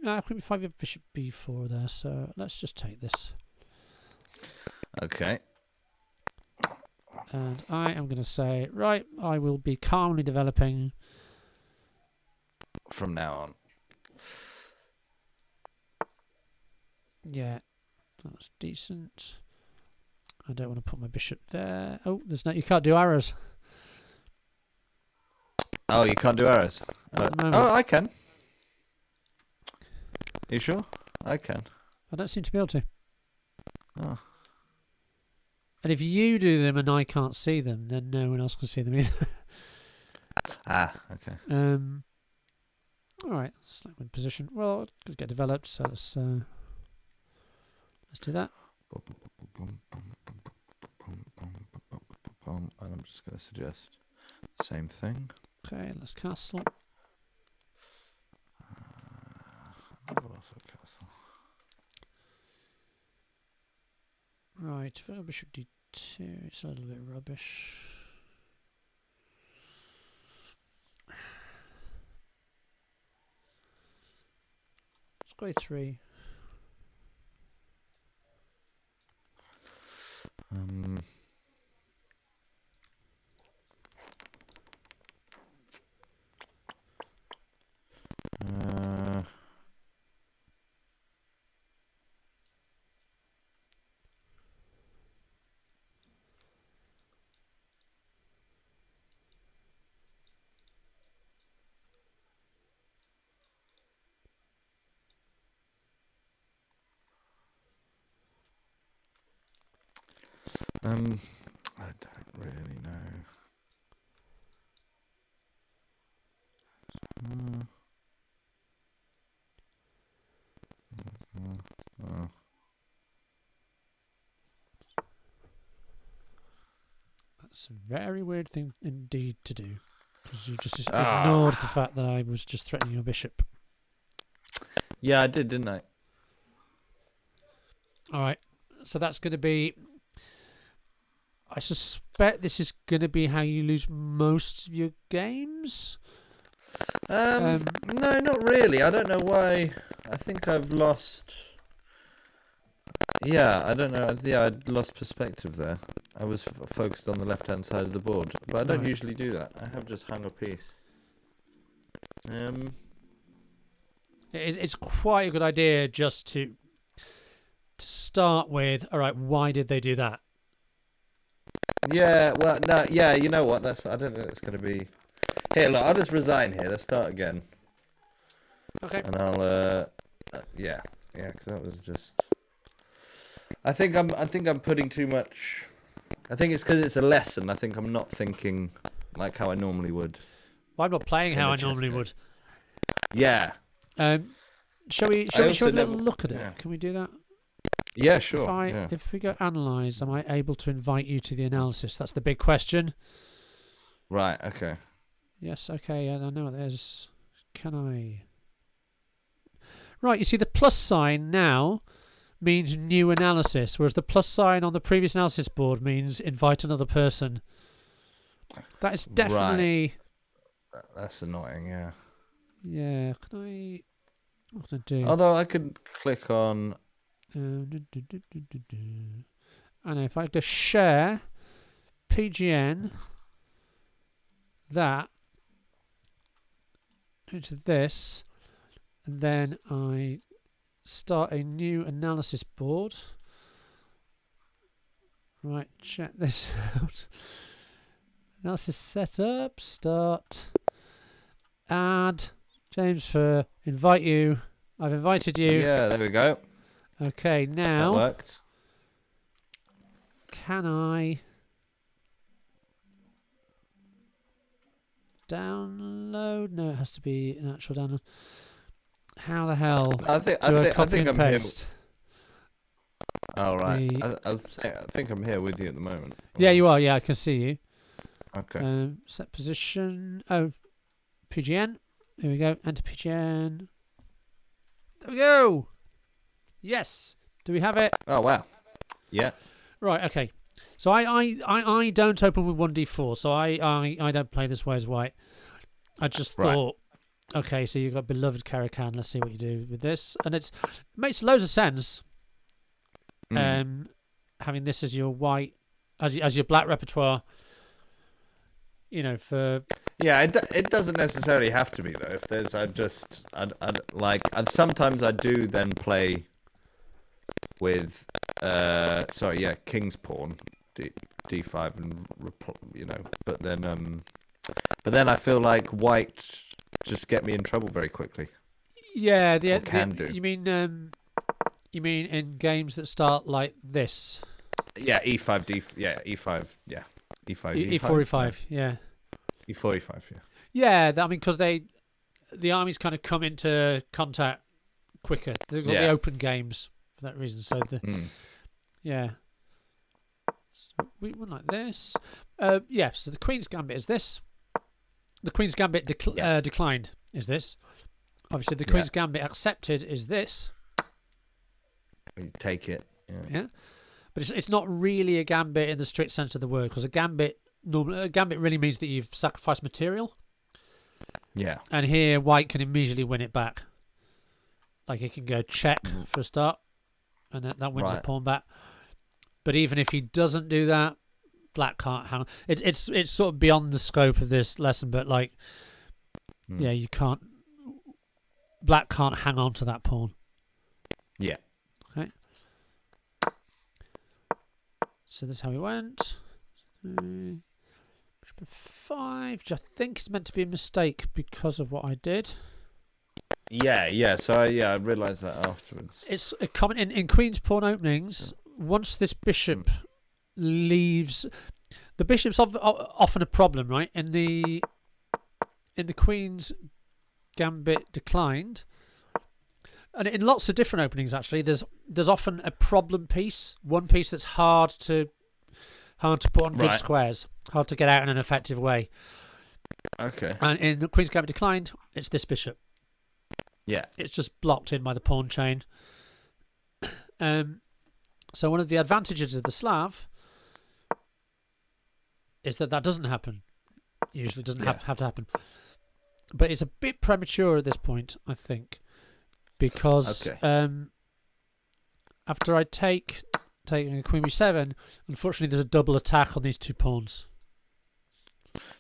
Queen b5, you have bishop b4 there. So let's just take this. Okay. And I am going to say, right, I will be calmly developing from now on. Yeah, that's decent. I don't want to put my bishop there. Oh, you can't do arrows. Oh, you can't do arrows? At the moment. Oh, I can. You sure? I can. I don't seem to be able to. Oh. And if you do them and I can't see them, then no one else can see them either. Okay. All right, select win position. Well, it's going to get developed, so let's do that. And I'm just going to suggest the same thing. Okay, let's castle. Castle. Right, bishop d2. It's a little bit rubbish. Let's go a3. I don't really know. That's a very weird thing indeed to do, because you just ignored the fact that I was just threatening your bishop. Yeah, I did, didn't I? All right, so that's going to be... I suspect this is going to be how you lose most of your games. No, not really. I don't know why. I think I've lost... Yeah, I don't know. Yeah, I'd lost perspective there. I was focused on the left-hand side of the board, but I don't usually do that. I have just hung a piece. It's quite a good idea just to start with, all right, why did they do that? Yeah, well, no, yeah, you know what? I don't think it's going to be... Here, look, I'll just resign here. Let's start again. Okay. And I'll, yeah, because that was just... I think I'm putting too much... I think it's because it's a lesson. I think I'm not thinking like how I normally would. Well, I'm not playing how I normally would. Yeah. Shall we have a little look at it? Yeah. Can we do that? Yeah, sure. If we go analyze, am I able to invite you to the analysis? That's the big question. Right, okay. Yes, okay, I know what that is. Can I... Right, you see the plus sign now means new analysis, whereas the plus sign on the previous analysis board means invite another person. That is definitely... Right. That's annoying, yeah. Yeah, can I... What can I do? Although I could click on... And if I go share PGN that into this, and then I start a new analysis board. Right, check this out. Analysis setup, start, add, James Furr, invite you. I've invited you. Yeah, there we go. Okay, now... That worked. Can I... download? No, it has to be an actual download. How the hell I think I'm here. paste? Oh, right. I think I'm here with you at the moment. Yeah, you are. Yeah, I can see you. Okay. Set position. Oh, PGN. There we go. Enter PGN. There we go. Yes. Do we have it? Oh, wow. Yeah. Right. Okay. So I don't open with 1d4. So I don't play this way as white. I just thought, okay, so you've got beloved Karakan. Let's see what you do with this, and it makes loads of sense. Having this as your white, as your black repertoire. You know, for it doesn't necessarily have to be though. If there's, sometimes I do then play with King's Pawn, D5 and but then I feel like white just get me in trouble very quickly. Yeah, do. You mean in games that start like this? Yeah, E5, E5, yeah. E5, E4, E5, yeah. E4, E5, yeah. Yeah, I mean, because the armies kind of come into contact quicker. They've got the open games for that reason. So yeah. So we went like this. So the Queen's Gambit is this. The Queen's Gambit declined is this. Obviously, the Queen's Gambit accepted is this. You take it. Yeah. But it's not really a gambit in the strict sense of the word, because a gambit really means that you've sacrificed material. Yeah. And here, white can immediately win it back. Like, he can go check for a start, and that wins the pawn back. But even if he doesn't do that, black can't hang on. It's sort of beyond the scope of this lesson, but you can't. Black can't hang on to that pawn. Yeah. Okay. So this is how we went. Bishop f5, which I think is meant to be a mistake because of what I did. Yeah. So I realised that afterwards. It's a common in Queen's Pawn openings. Once this bishop leaves, the bishop's often a problem, right? In the Queen's Gambit declined, and in lots of different openings actually, there's often a problem piece, one piece that's hard to put on good squares, hard to get out in an effective way. Okay. And in the Queen's Gambit declined, it's this bishop. Yeah. It's just blocked in by the pawn chain. So one of the advantages of the Slav is that doesn't happen. Usually doesn't have to happen. But it's a bit premature at this point, I think. Because after I take Queen b7, unfortunately there's a double attack on these two pawns.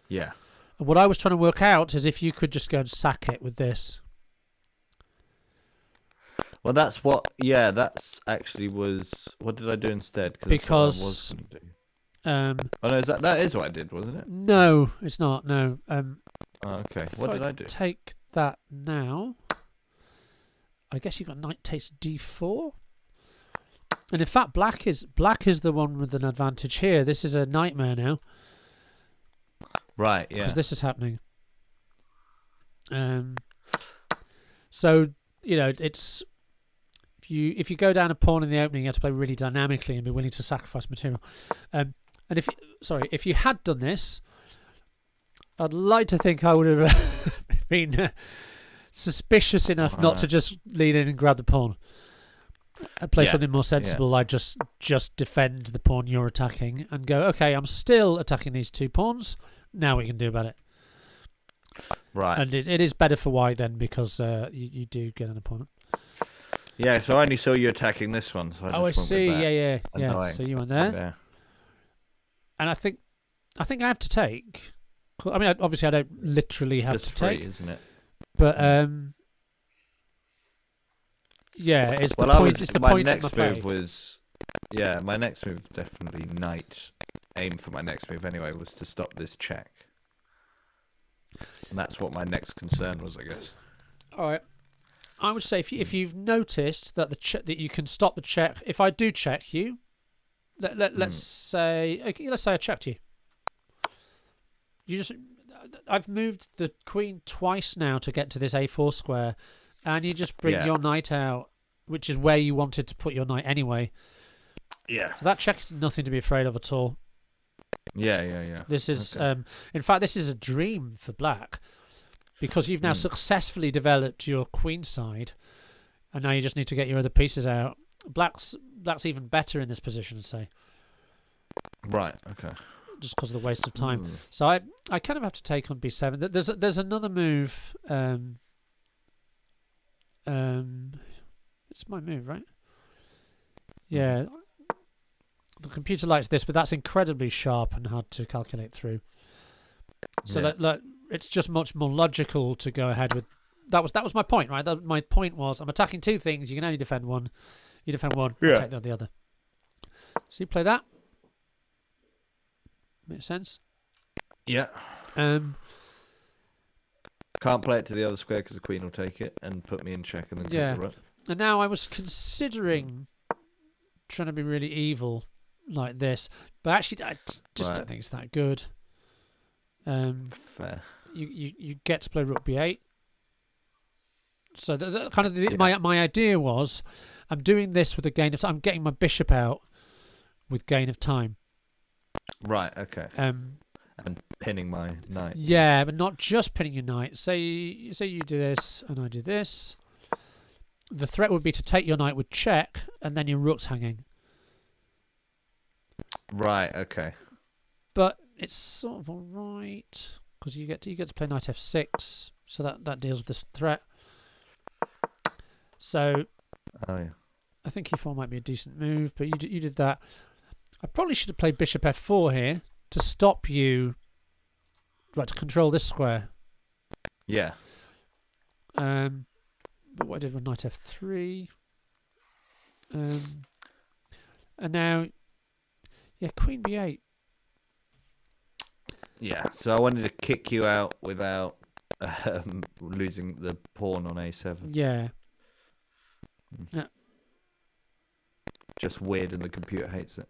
Yeah. And what I was trying to work out is if you could just go and sack it with this. Well, that's actually was... What did I do instead? Because... That's what I was going to do. No, that is what I did, wasn't it? No, it's not, no. Okay, what did I do? Take that now. I guess you've got knight takes d4. And in fact, black is the one with an advantage here. This is a nightmare now. Right, yeah. Because this is happening. So, it's... If you go down a pawn in the opening, you have to play really dynamically and be willing to sacrifice material. And if you had done this, I'd like to think I would have been suspicious enough not to just lean in and grab the pawn. I'd play something more sensible, like just defend the pawn you're attacking and go, okay, I'm still attacking these two pawns. Now what you can do about it. Right. And it is better for white then because you do get an opponent. Yeah, so I only saw you attacking this one. So I see. Yeah. So you went there. And I think I have to take. I mean, obviously, I don't literally have just to free, take, isn't it? But it's the point. It's the my point. Next of my move was, my next move definitely knight. Aim for my next move anyway was to stop this check, and that's what my next concern was, I guess. All right. I would say if you've noticed that that you can stop the check. If I do check you, let's say I checked you. I've moved the queen twice now to get to this a4 square, and you just bring your knight out, which is where you wanted to put your knight anyway. Yeah. So that check is nothing to be afraid of at all. Yeah. This is, Okay. in fact, this is a dream for black, because you've now successfully developed your queen side, and now you just need to get your other pieces out. Black's even better in this position, say, Right. Okay. just because of the waste of time. So I kind of have to take on b7. There's another move. It's my move, right? Yeah. The computer likes this, but that's incredibly sharp and hard to calculate through. So that it's just much more logical to go ahead with. That was my point, right? My point was I'm attacking two things. You can only defend one. You defend one, I take the other. So you play that. Makes sense. Yeah. Um. Can't play it to the other square because the queen will take it and put me in check and then take the rook. And now I was considering trying to be really evil like this, but actually I just don't think it's that good. Fair. You get to play rook b8. So my idea was, I'm doing this with a gain of time. I'm getting my bishop out with gain of time. Right. Okay. And pinning my knight. Yeah, but not just pinning your knight. Say you do this and I do this. The threat would be to take your knight with check, and then your rook's hanging. Right. Okay. But it's sort of alright because you get to play knight f6, so that deals with this threat. So, I think e4 might be a decent move, but you did that. I probably should have played bishop f4 here to stop you, to control this square. Yeah. But what I did with knight f3. And now, queen b8. Yeah, so I wanted to kick you out without losing the pawn on a7. Yeah. Just weird, and the computer hates it.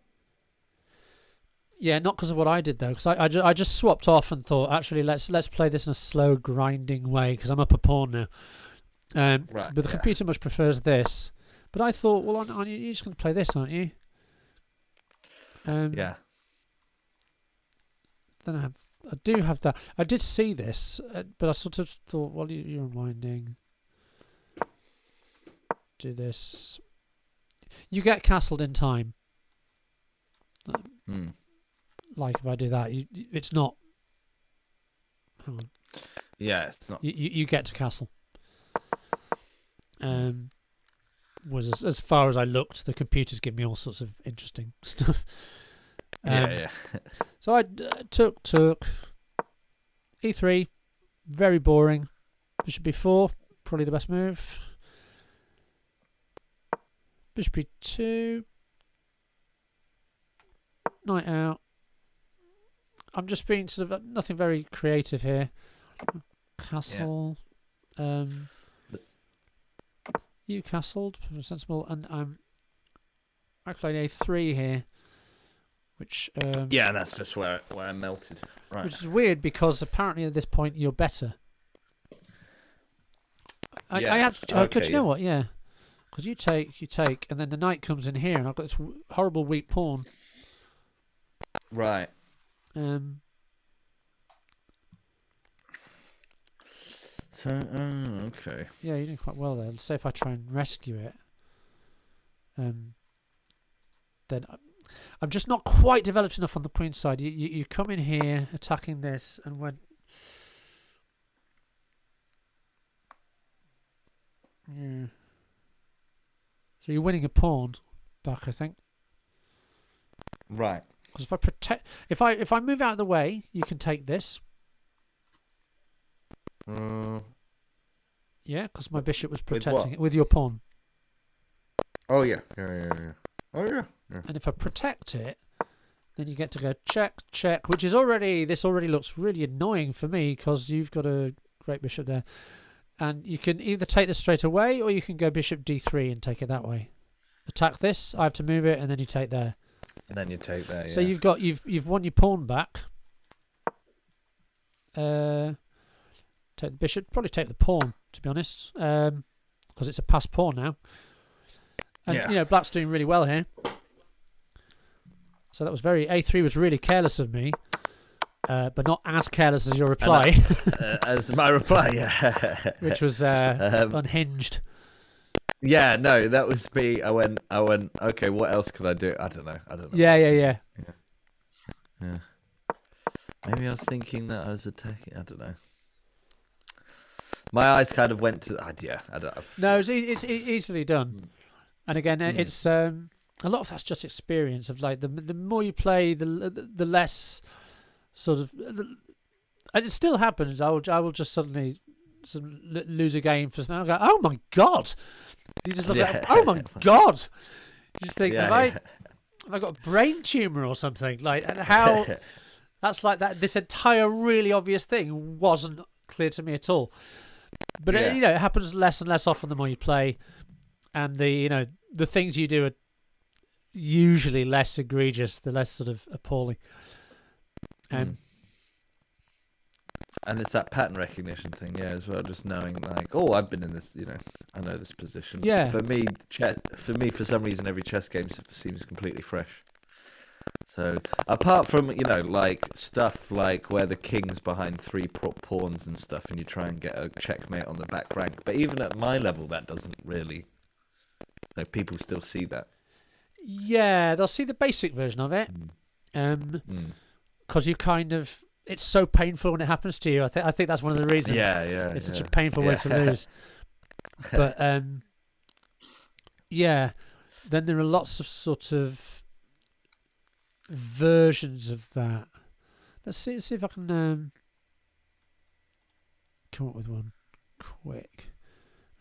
Yeah, not because of what I did though, because I just swapped off and thought, actually, let's play this in a slow, grinding way because I'm up a pawn now. But the computer much prefers this. But I thought, well, you're just going to play this, aren't you? Yeah. Then I do have that. I did see this, but I sort of thought, well, you're unwinding. Do this. You get castled in time. Like if I do that, it's not. Hang on. Yeah, it's not. You get to castle. Was as far as I looked, the computers give me all sorts of interesting stuff. Yeah. So I took e3, very boring. Bishop b4, probably the best move. Bishop b2, knight out. I'm just being sort of nothing very creative here. Castle. You castled, sensible, and I played a3 here, which yeah, that's just where I melted. Right. Which is weird because apparently at this point you're better. I had. Okay, you know what? Yeah, because you take, and then the knight comes in here, and I've got this horrible weak pawn. Right. So, okay. Yeah, you're doing quite well there. Let's say if I try and rescue it, then I'm just not quite developed enough on the queen side. You come in here attacking this, and when so you're winning a pawn back, I think. Right. Because if I move out of the way, you can take this. Yeah, because my bishop was protecting it with your pawn. Oh yeah. Oh yeah. And if I protect it, then you get to go check, which is already looks really annoying for me because you've got a great bishop there, and you can either take this straight away or you can go bishop d3 and take it that way. Attack this, I have to move it, and then you take there. And then you take there. Yeah. So you've won your pawn back. Take the bishop, probably take the pawn, to be honest, because it's a passed pawn now. And, black's doing really well here. So that was A3 was really careless of me, but not as careless as your reply. As my reply, yeah. Which was unhinged. Yeah, no, that was me. I went. Okay, what else could I do? I don't know. Yeah. Maybe I was thinking that I was attacking. I don't know. My eyes kind of went to. Yeah, I don't know. No, it's easily done. And again, it's a lot of that's just experience of like the more you play, the less sort of. And it still happens. I will just suddenly lose a game for something. I go, oh my god! You just look at, oh my god! You just think, have I got a brain tumor or something? Like, and how that's like that. This entire really obvious thing wasn't clear to me at all. But it happens less and less often the more you play, and the things you do are usually less egregious, the less sort of appalling. And it's that pattern recognition thing, as well. Just knowing, like, oh, I've been in this, I know this position. Yeah. For me, for some reason, every chess game seems completely fresh. So, apart from, like, stuff like where the king's behind 3 pawns and stuff, and you try and get a checkmate on the back rank. But even at my level, that doesn't really, people still see that. Yeah, they'll see the basic version of it. Because you kind of... It's so painful when it happens to you. I think that's one of the reasons. Yeah. It's such a painful way to lose. But then there are lots of sort of versions of that. Let's see if I can come up with one quick.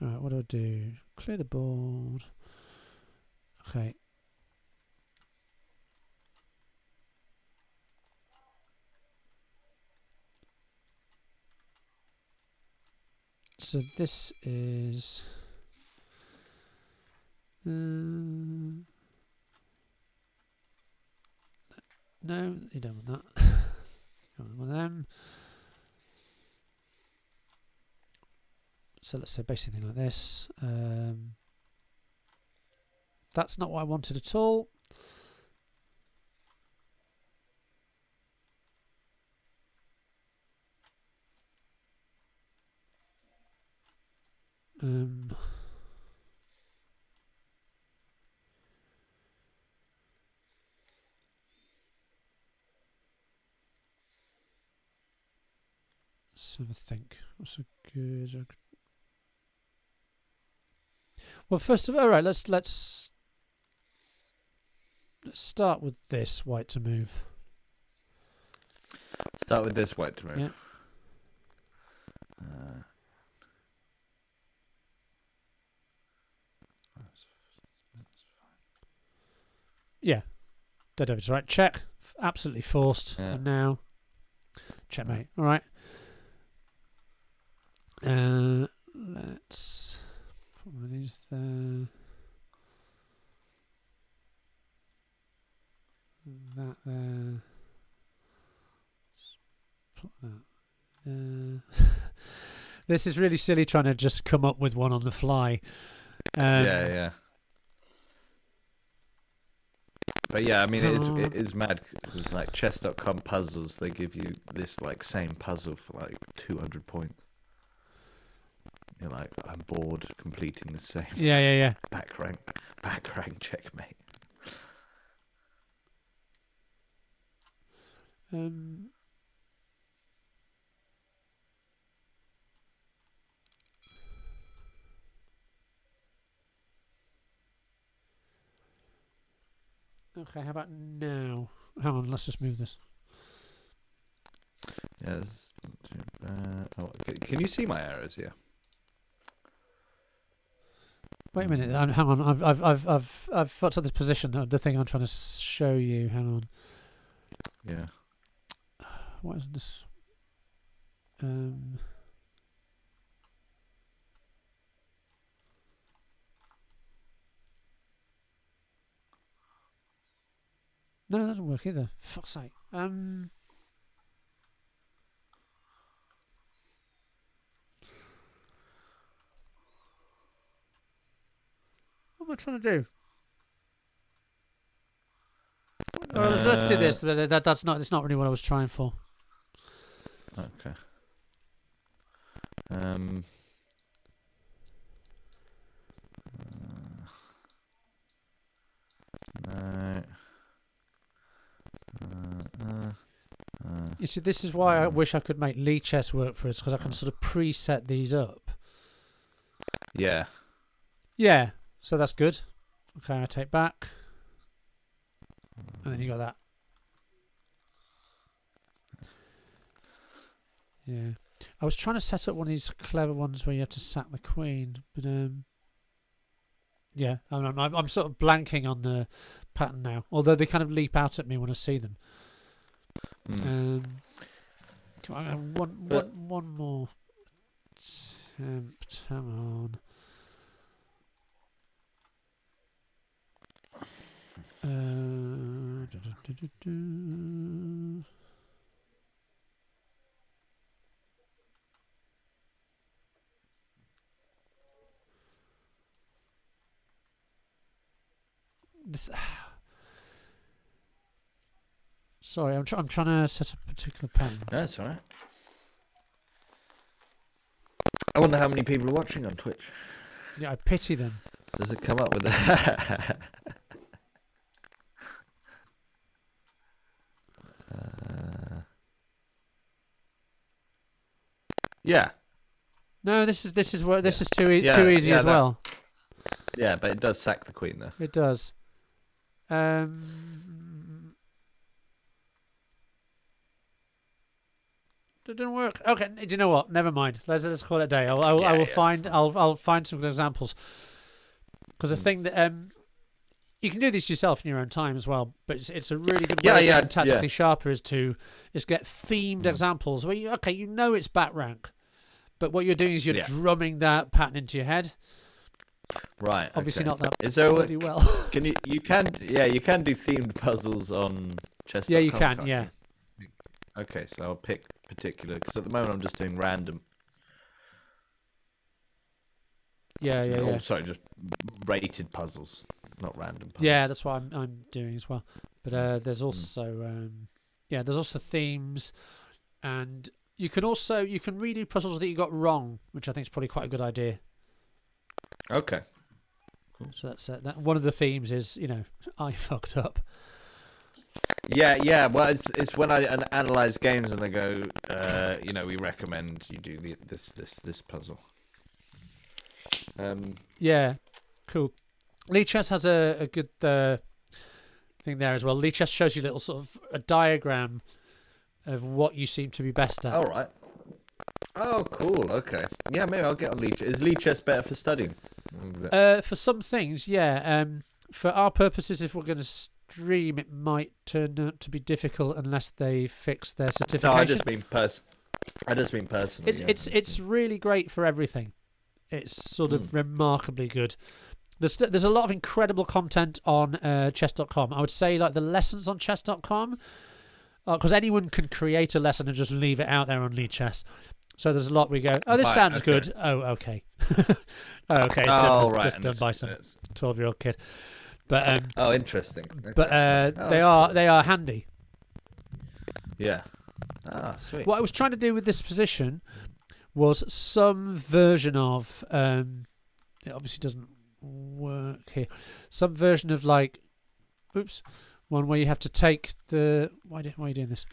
All right, what do I do? Clear the board. Okay. So this is no, you don't want that. You want one of them. So let's say basically something like this. That's not what I wanted at all. Let's have a think. What's a good? Well, first of all, right. Let's start with this white to move. Start with this white to move. Yeah. Yeah, dead over to right. Check, absolutely forced, and now checkmate. All right. Let's put one of these there. That there. Put that there. This is really silly trying to just come up with one on the fly. Yeah. But yeah, I mean, it is mad because like chess.com puzzles, they give you this like same puzzle for like 200 points. You're like, I'm bored completing the same. Yeah. Back rank checkmate. Okay, how about now? Hang on, let's just move this. Yes. Can you see my arrows here? Wait a minute. Hang on. I've fucked up this position. The thing I'm trying to show you. Hang on. Yeah. What is this? No, that doesn't work either. Fuck's sake. What am I trying to do? let's do this. That's not. It's not really what I was trying for. Okay. No. You see, this is why I wish I could make Lichess work for us, because I can sort of preset these up. Yeah. Yeah, so that's good. Okay, I take back. And then you got that. Yeah. I was trying to set up one of these clever ones where you have to sack the queen, but yeah, I'm sort of blanking on the pattern now. Although they kind of leap out at me when I see them. Come on, one more attempt. Hang on. This. Sorry, I'm trying to set up a particular pattern. No, that's all right. I wonder how many people are watching on Twitch. Yeah, I pity them. Does it come up with that? Yeah. No, this is too easy as well. Yeah, but it does sack the queen though. It does. It didn't work. Okay, do you know what? Never mind. Let's call it a day. I'll find some good examples. Because the thing that you can do this yourself in your own time as well, but it's a really good way of getting tactically sharper is get themed examples where you know it's back rank, but what you're doing is you're drumming that pattern into your head. Right. Obviously not that is there really well. you can do themed puzzles on chess.com. Yeah, you can. Yeah. Okay, so I'll pick particular because at the moment I'm just doing random. Yeah. Oh, sorry, just rated puzzles, not random puzzles. Yeah, that's what I'm doing as well. But there's also there's also themes, and you can redo puzzles that you got wrong, which I think is probably quite a good idea. Okay. Cool. So that's that. One of the themes is I fucked up. Yeah. Well, it's when I analyze games and they go, we recommend you do this puzzle. Yeah, cool. Lichess has a good thing there as well. Lichess shows you little sort of a diagram of what you seem to be best at. All right. Oh, cool. Okay. Yeah, maybe I'll get on Lichess. Is Lichess better for studying? For some things, yeah. For our purposes, if we're going to stream, it might turn out to be difficult unless they fix their certification. No, I just mean personally. It's really great for everything. It's sort of remarkably good. There's a lot of incredible content on chess.com. I would say like the lessons on chess.com, because anyone can create a lesson and just leave it out there on Lichess. So there's a lot we go, this sounds good. Oh, okay. Okay. It's just done by some 12-year-old kid. But interesting. Okay. But they are handy. Yeah. Sweet. What I was trying to do with this position was some version of it obviously doesn't work here. Some version of one where you have to take the why are you doing this?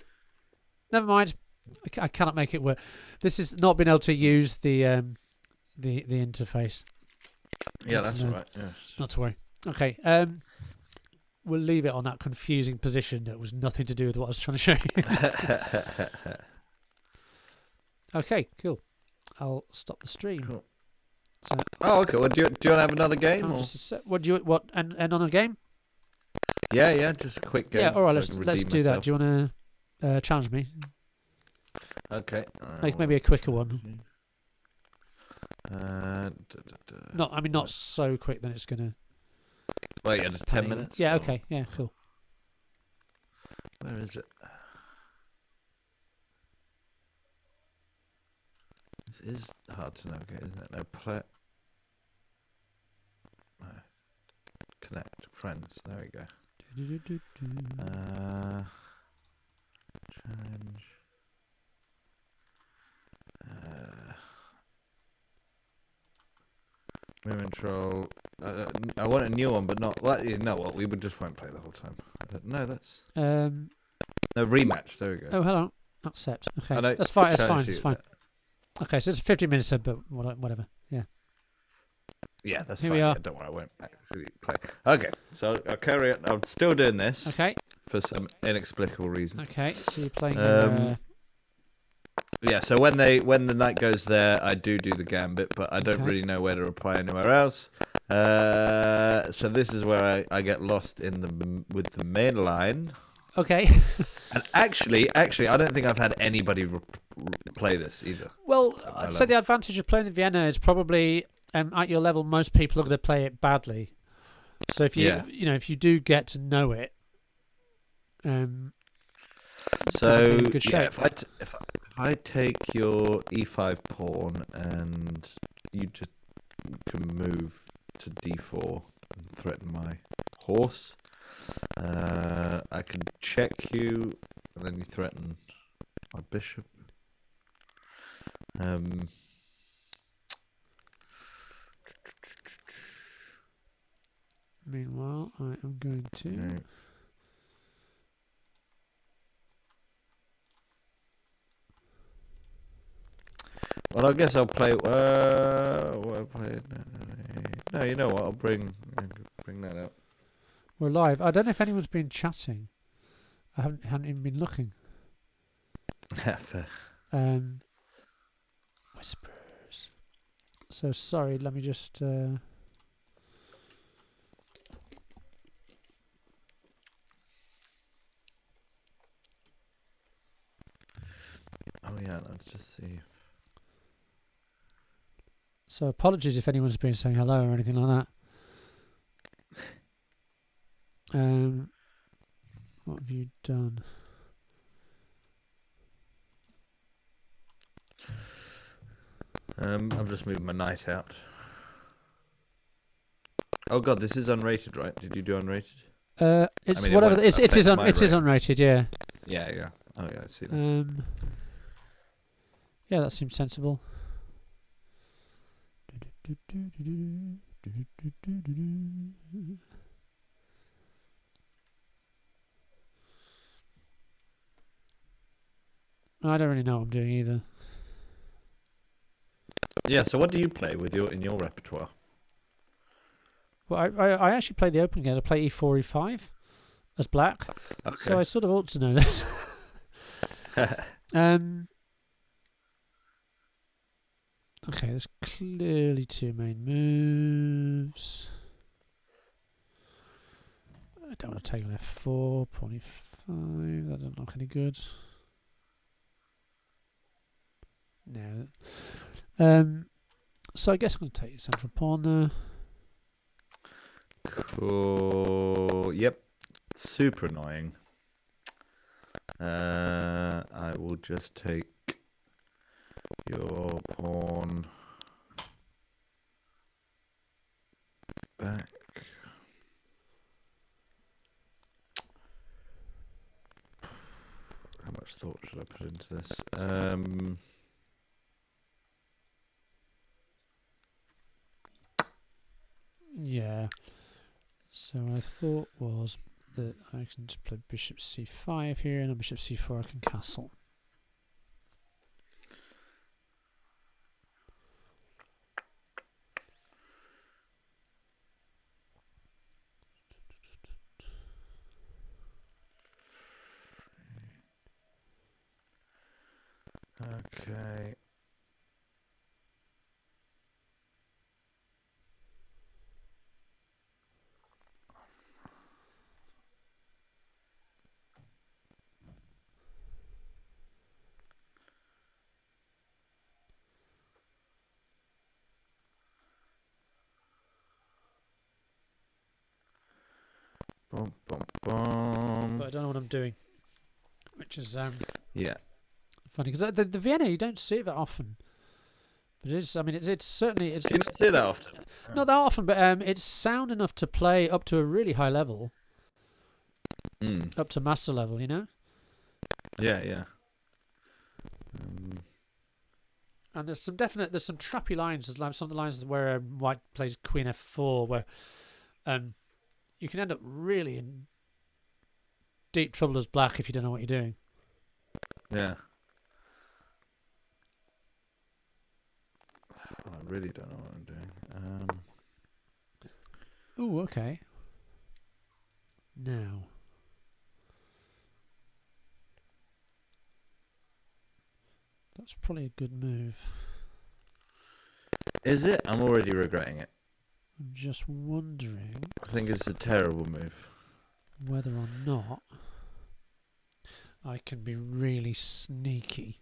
Never mind. I cannot make it work. This is not being able to use the interface. Yeah, that's all right. Yeah. Not to worry. Okay. We'll leave it on that confusing position that was nothing to do with what I was trying to show you. Okay, cool. I'll stop the stream. Cool. So, okay. Well, do you want to have another game? Or? What end on a game? Yeah, just a quick game. Yeah, all right. Let's do that. Do you want to challenge me? Okay. Maybe a quicker one. Not so quick that it's gonna. Well, yeah, just 10 minutes. Yeah. Okay. Yeah. Cool. Where is it? This is hard to navigate, isn't it? No, connect friends. There we go. Challenge. Movement Troll. I want a new one, but not. Well, you know what? We would just won't play the whole time. No, that's. No rematch. There we go. Oh, hello. Accept. Okay, that's fine. That's fine. It's fine. Okay, so it's 50 minutes, but whatever. Yeah. Yeah, that's Here fine. we are. Yeah, don't worry, I won't actually play. Okay, so I'll carry on. I'm still doing this. Okay. For some inexplicable reason. Okay, so you're playing. Yeah, so when the knight goes there, I do the gambit, but I don't really know where to reply anywhere else. So this is where I get lost with the main line. Okay. And actually, I don't think I've had anybody play this either. Well, I'd say the advantage of playing the Vienna is probably at your level, most people are going to play it badly. So if if you do get to know it, so good shape. if I take your e5 pawn and you just can move to d4 and threaten my horse, I can check you and then you threaten my bishop. Meanwhile, I am going to. Okay. Well, I guess I'll play. What I play? No, you know what? I'll bring that up. We're live. I don't know if anyone's been chatting. I haven't even been looking. Fair. Whispers. So sorry. Let me just. Oh yeah, let's just see. So apologies if anyone's been saying hello or anything like that. What have you done? I've just moved my knight out. Oh god, this is unrated, right? Did you do unrated? It's whatever. It is unrated. Yeah. Yeah. Oh yeah, I see that. Yeah, that seems sensible. I don't really know what I'm doing either. Yeah, so what do you play with in your repertoire? Well, I actually play the open game. I play e4, e5 as black. Okay. So I sort of ought to know this. Okay, there's clearly two main moves. I don't want to take on f4, pawn e5. That doesn't look any good. No. So I guess I'm going to take your central pawn there. Cool. Yep. Super annoying. I will just take your pawn back. How much thought should I put into this? Yeah. So what I thought was that I can just play bishop c5 here, and on bishop c4 I can castle. Okay. Boom, boom, boom. But I don't know what I'm doing, which is Yeah. funny because the Vienna you don't see it that often, but it is. I mean, it's certainly You don't see that often. not that often, but it's sound enough to play up to a really high level. up to master level, you know? Yeah. And there's some trappy lines. There's like some of the lines where white plays Queen F4, where you can end up really in deep trouble as black if you don't know what you're doing. Yeah. I really don't know what I'm doing. Oh, okay. Now. That's probably a good move. Is it? I'm already regretting it. I'm just wondering. I think it's a terrible move. Whether or not I can be really sneaky.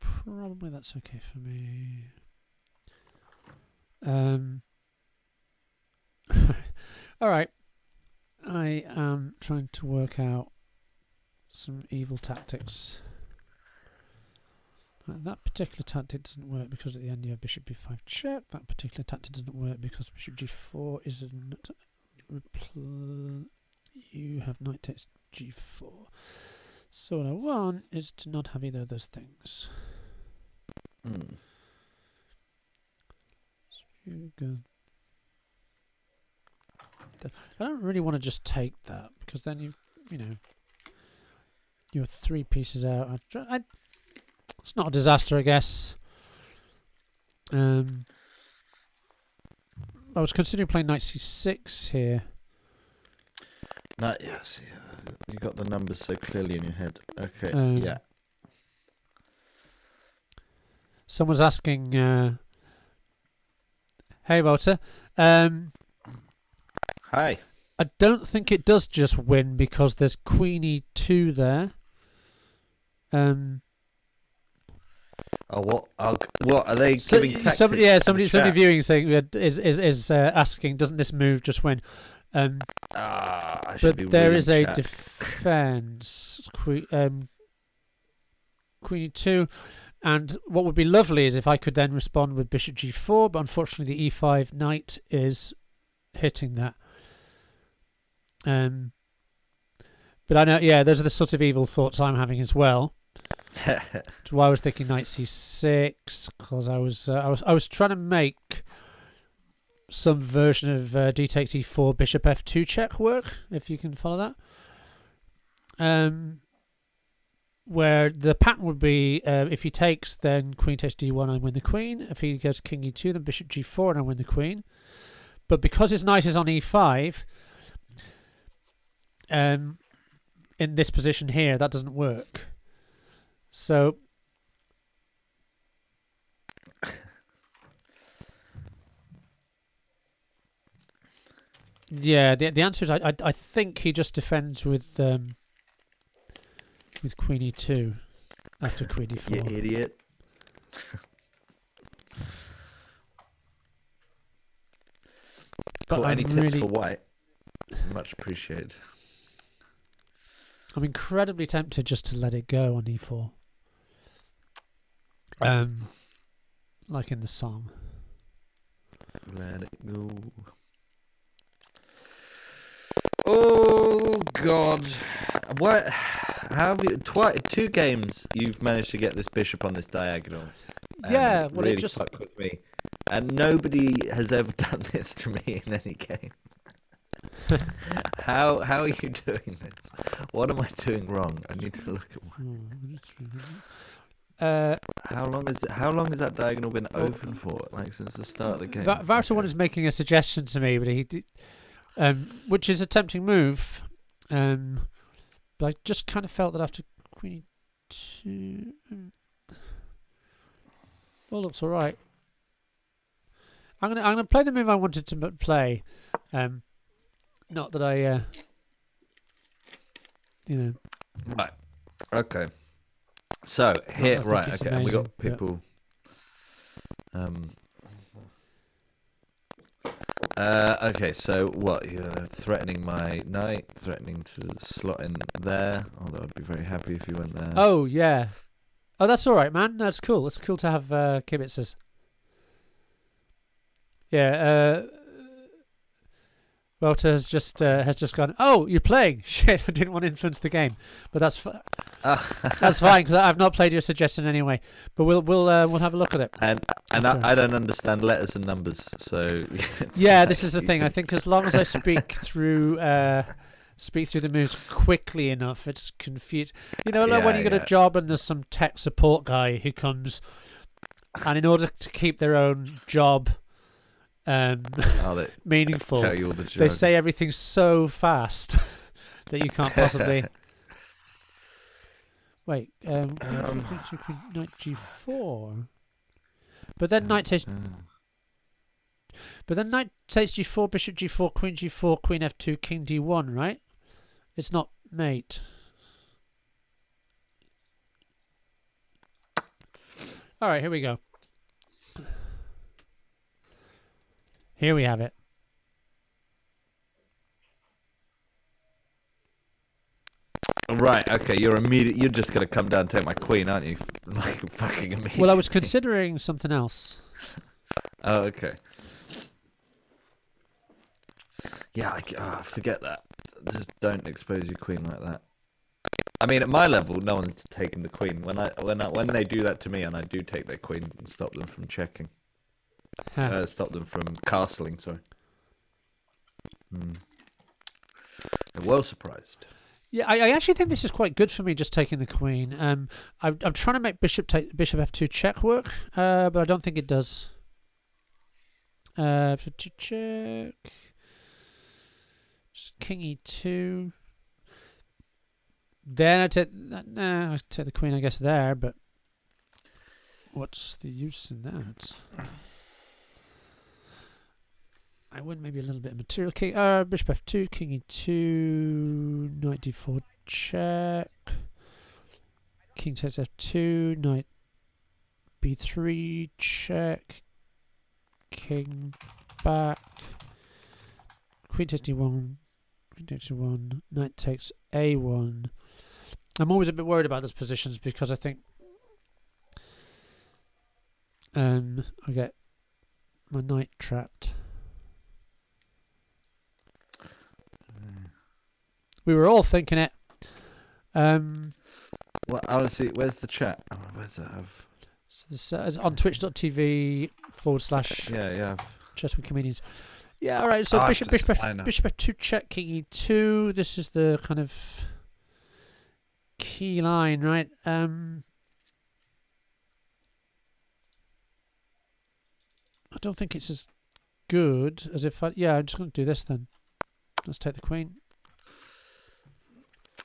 Probably that's okay for me. All right. I am trying to work out some evil tactics. That particular tactic doesn't work because at the end you have bishop b5 check. That particular tactic doesn't work because bishop g4 isn't. You have knight takes g4. So what I want is to not have either of those things. So you go. I don't really want to just take that because then you're 3 pieces out. It's not a disaster, I guess. I was considering playing knight c6 here. Yes, you got the numbers so clearly in your head. Okay, yeah. Someone's asking, hey, Walter. Hi. I don't think it does just win because there's queen e2 there. What are they giving tactics? Somebody viewing saying is asking, doesn't this move just win? I should but there is a defense. Queen e2, and what would be lovely is if I could then respond with bishop g4, but unfortunately the e5 knight is hitting that. But I know, those are the sort of evil thoughts I'm having as well. That's why I was thinking knight c6, because I was trying to make some version of d takes e4 bishop f2 check work, if you can follow that. Where the pattern would be if he takes, then queen takes d1 and I win the queen. If he goes king e2, then bishop g4 and I win the queen. But because his knight is on e5, in this position here, that doesn't work. So the answer is I think he just defends with queen e2 after queen e4. You idiot. But any tips for white? Much appreciated. I'm incredibly tempted just to let it go on e4. Like in the song. Let it go. Oh God! What? How have you? 2 games you've managed to get this bishop on this diagonal. Yeah, well, really it just fucked with me, and nobody has ever done this to me in any game. How are you doing this? What am I doing wrong? I need to look at one. How long has that diagonal been open for? Like since the start of the game. Wouter one is making a suggestion to me, but which is a tempting move. But I just kind of felt that after queen e2, all looks all right. I'm gonna play the move I wanted to play. Not that I, Right. Okay. So here, right. Okay, and we got people. Okay. So what? You're threatening my knight, threatening to slot in there. Although I'd be very happy if you went there. Oh yeah. Oh, that's all right, man. That's cool. It's cool to have kibitzers. Yeah. Walter has just gone. Oh, you're playing. Shit, I didn't want to influence the game, but that's that's fine because I've not played your suggestion anyway. But we'll have a look at it. And I don't understand letters and numbers, so yeah, this is the thing. I think as long as I speak through the moves quickly enough, it's confused. You know, like when you get a job and there's some tech support guy who comes, and in order to keep their own job meaningful, tell you all they say everything so fast that you can't possibly. Wait, knight g4, but then knight takes. But then knight takes g4, bishop g4, queen g4, queen f2, king d1, right? It's not mate. All right, here we go. Here we have it. Right, okay, you're just gonna come down and take my queen, aren't you? Like fucking immediately. Well, I was considering something else. Oh, okay. Yeah, forget that. Just don't expose your queen like that. I mean, at my level, no one's taking the queen. When they do that to me, and I do take their queen and stop them from checking. Stop them from castling, sorry. I'm well surprised. Yeah, I actually think this is quite good for me, just taking the queen. I'm trying to make bishop f2 check work, but I don't think it does. To check. Just king e2. Then I take the queen, I guess, there, but what's the use in that? I would maybe a little bit of material. King, bishop f2, king e2, knight d4 check. King takes f2, knight b3 check. King back. Queen takes d1. Queen takes d1. Knight takes a1. I'm always a bit worried about those positions because I think I get my knight trapped. We were all thinking it. Well, honestly, where's the chat? Oh, where's it have? So this, it's on twitch.tv / Yeah. Chess with Comedians. Yeah, all right. So bishop f2 check, king e2. This is the kind of key line, right? I don't think it's as good as if I'm just going to do this then. Let's take the queen.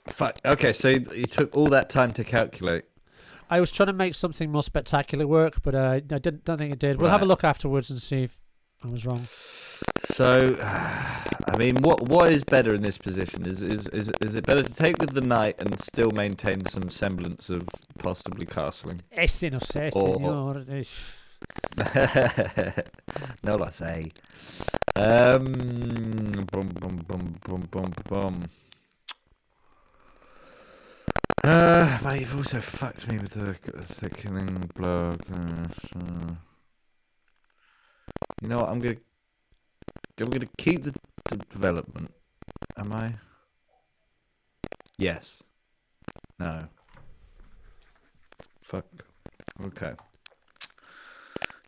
Fuck. Okay, so you took all that time to calculate. I was trying to make something more spectacular work, but I don't think it did. We'll have a look afterwards and see if I was wrong. So, I mean, what is better in this position? Is it better to take with the knight and still maintain some semblance of possibly castling? Ese no sé, señor. No lo sé. But you've also fucked me with the killing blow. You know what? I'm gonna keep the development. Am I? Yes. No. Fuck. Okay.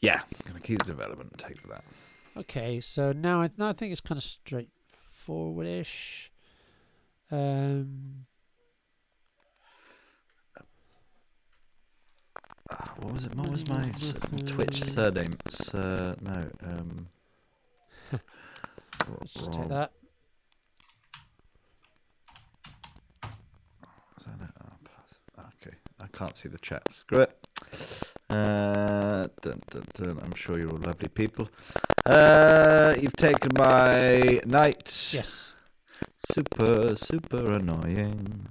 Yeah, I'm gonna keep the development and take that. Okay, so now I think it's kind of straightforward-ish. What was it? What was my Twitch surname? Let's just take that. Okay, I can't see the chat. Screw it. I'm sure you're all lovely people. You've taken my knight. Yes. Super annoying.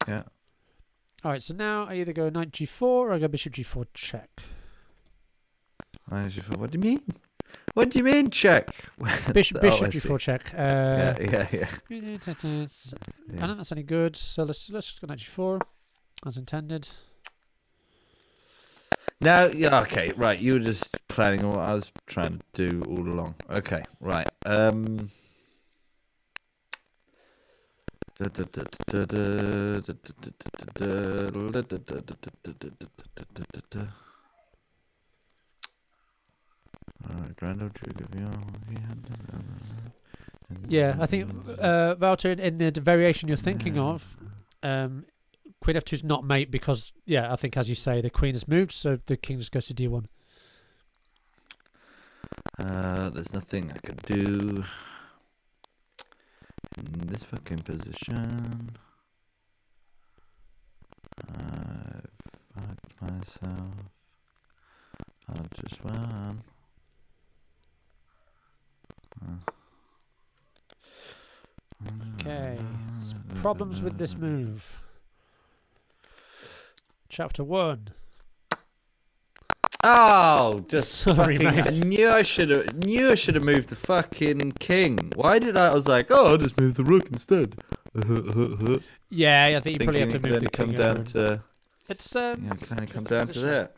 Yeah. All right, so now I either go knight g4 or I go bishop g4 check. What do you mean? What do you mean check? Bishop I see. before check. Yeah. I don't think that's any good. So let's go knight g4 as intended. Now, yeah, okay, right. You were just planning on what I was trying to do all along. Okay, right. Yeah, I think Wouter, in the variation you're thinking of, queen f2 is not mate because, I think as you say, the queen has moved, so the king just goes to d1. There's nothing I could do in this fucking position. I've fucked myself. I'll just run. Okay, problems with this move. Chapter 1. Oh, just Sorry, fucking! mate. I knew I should have moved the fucking king. Why did I? I was like, oh, I'll just move the rook instead. Yeah, I think you probably have to move the come king down over. to. It's Can only come down to that.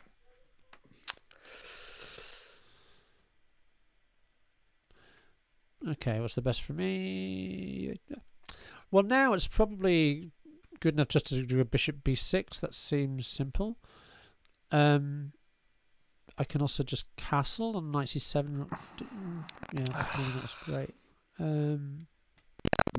Okay, what's the best for me? Well, now it's probably good enough just to do a bishop b6. That seems simple. I can also just castle on knight c7. Yeah, that's maybe not great.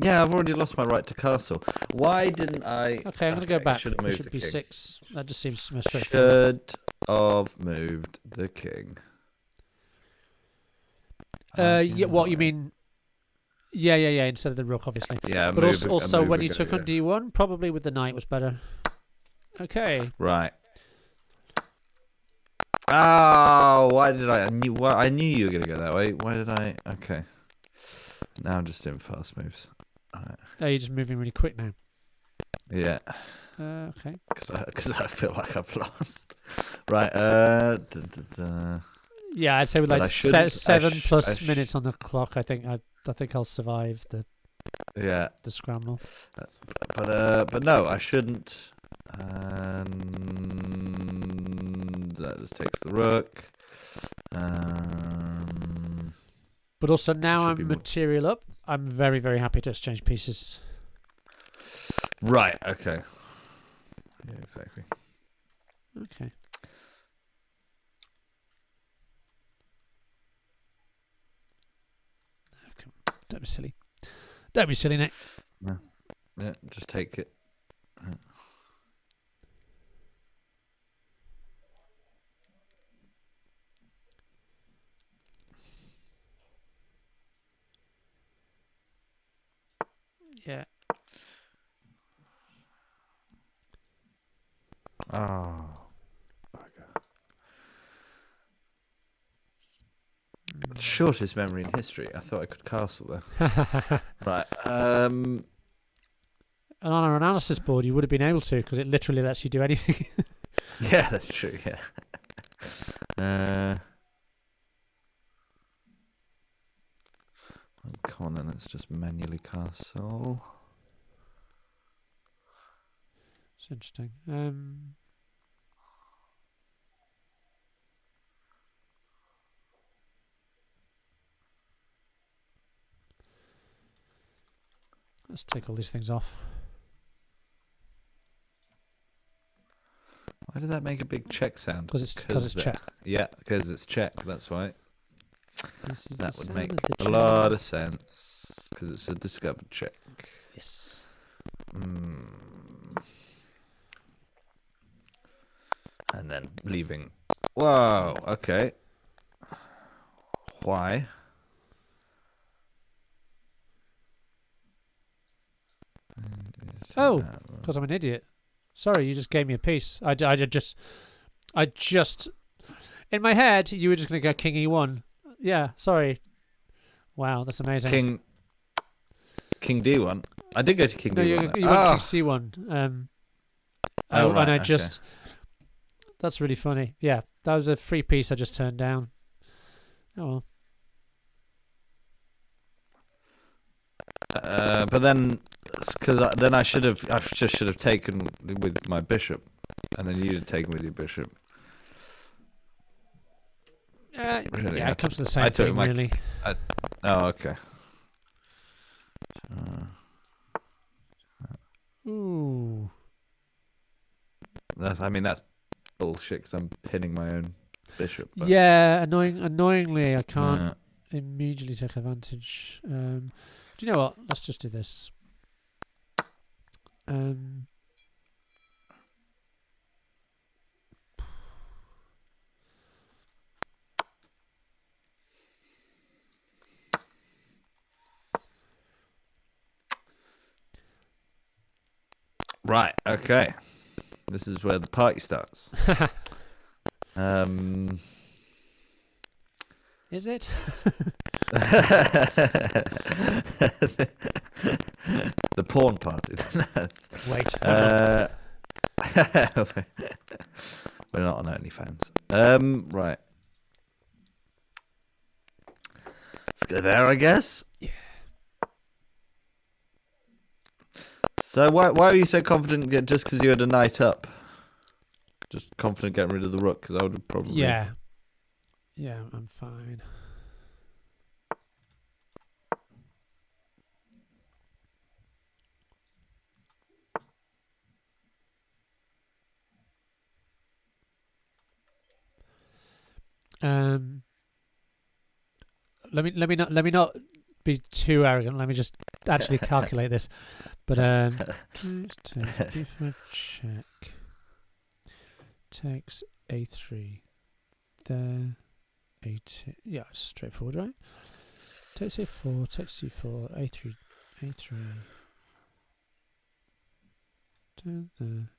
Yeah, I've already lost my right to castle. Why didn't I? Okay, I'm going to go back. Should have moved Bishop the king. b6. That just seems most straightforward. Should have moved the king. Yeah, what you mean? Yeah. Instead of the rook, obviously. Yeah, But also when you took on d1, probably with the knight was better. Okay. Right. Oh, why did I knew you were gonna go that way. Why did I? Okay. Now I'm just doing fast moves. Alright. Oh, you're just moving really quick now. Yeah. Okay. Because I feel like I've lost. Right. Yeah, I'd say with But like I shouldn't- 7 plus I minutes on the clock. I think I'll survive the Yeah. scramble. But no, I shouldn't. That just takes the rook. But also now Should be I'm more- material up. I'm very, very happy to exchange pieces. Right. Okay. Yeah. Exactly. Okay. Don't be silly. Don't be silly, Nick. Yeah. Just take it. Yeah. Oh. Shortest memory in history. I thought I could castle there. Right. And on our analysis board, you would have been able to because it literally lets you do anything. Yeah, that's true. Yeah. Come on, then. Let's just manually castle. It's interesting. Let's take all these things off. Why did that make a big check sound? Because it's check. Yeah, because it's check. That's why. This is That the would sound make of the a check. lot of sense. Because it's a discovered check. Yes. And then leaving. Whoa, okay. Why? Oh, because I'm an idiot. Sorry, you just gave me a piece. I just, in my head, you were just going to go king e1. Yeah, sorry. Wow, that's amazing. King d1. I did go to king No, d1. you went king c1. And right, I okay. just, that's really funny. Yeah, that was a free piece I just turned down. Oh well. But then, because then I should have taken with my bishop, and then you'd have taken with your bishop. Really, yeah, it comes to the same thing, really. Oh, okay. Ooh. That's bullshit, because I'm pinning my own bishop. But. Yeah, annoyingly, I can't immediately take advantage. Do you know what? Let's just do this. Right, okay. This is where the party starts. Is it? The porn party. Wait. We're not on OnlyFans. Right. Let's go there, I guess. Yeah. So why are you so confident? Just because you had a knight up, just confident getting rid of the rook? Because I would have probably. Yeah, I'm fine. Let me not be too arrogant. Let me just actually calculate this. But b5 check takes a3 there, a2. Yeah, it's straightforward, right? Takes a4, takes c4, a3, down there.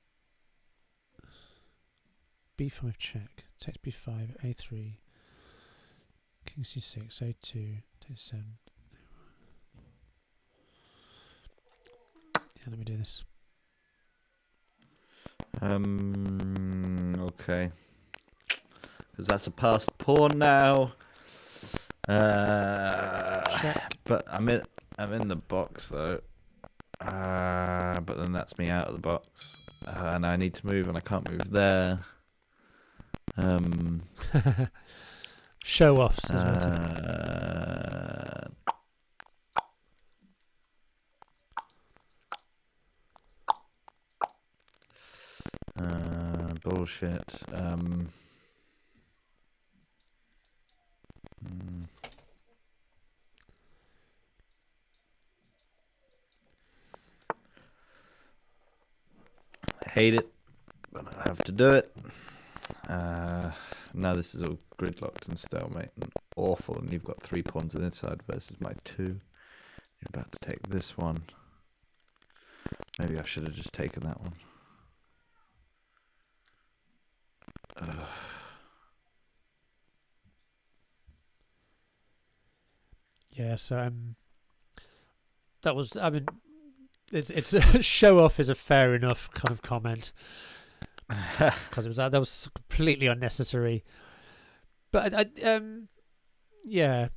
b5 check takes b5, a3. King c6, a2, takes 7. Yeah, let me do this. Okay. Because that's a passed pawn now. Check. But I'm in the box though. But then that's me out of the box. And I need to move, and I can't move there. Show offs. Bullshit. I hate it, but I have to do it. Now this is all gridlocked and stalemate and awful, and you've got 3 pawns on inside versus my 2. You're about to take this one. Maybe I should have just taken that one. Yeah, so that was. I mean, it's a show off is a fair enough kind of comment because that was completely unnecessary. But yeah.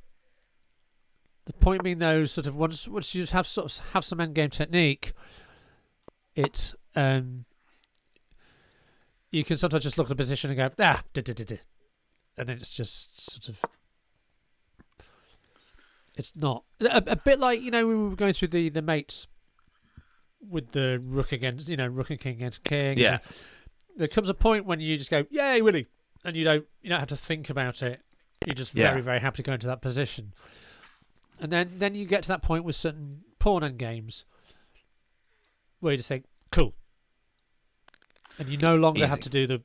The point being, though, sort of once you just have some end game technique, it you can sometimes just look at the position and go and then it's just sort of. It's not a bit like, we were going through the mates with the rook against, rook and king against king. Yeah. There comes a point when you just go, yay, Willie, and you don't have to think about it. You're just very, very happy to go into that position. And then you get to that point with certain pawn end games where you just think, cool, and you no longer have to do the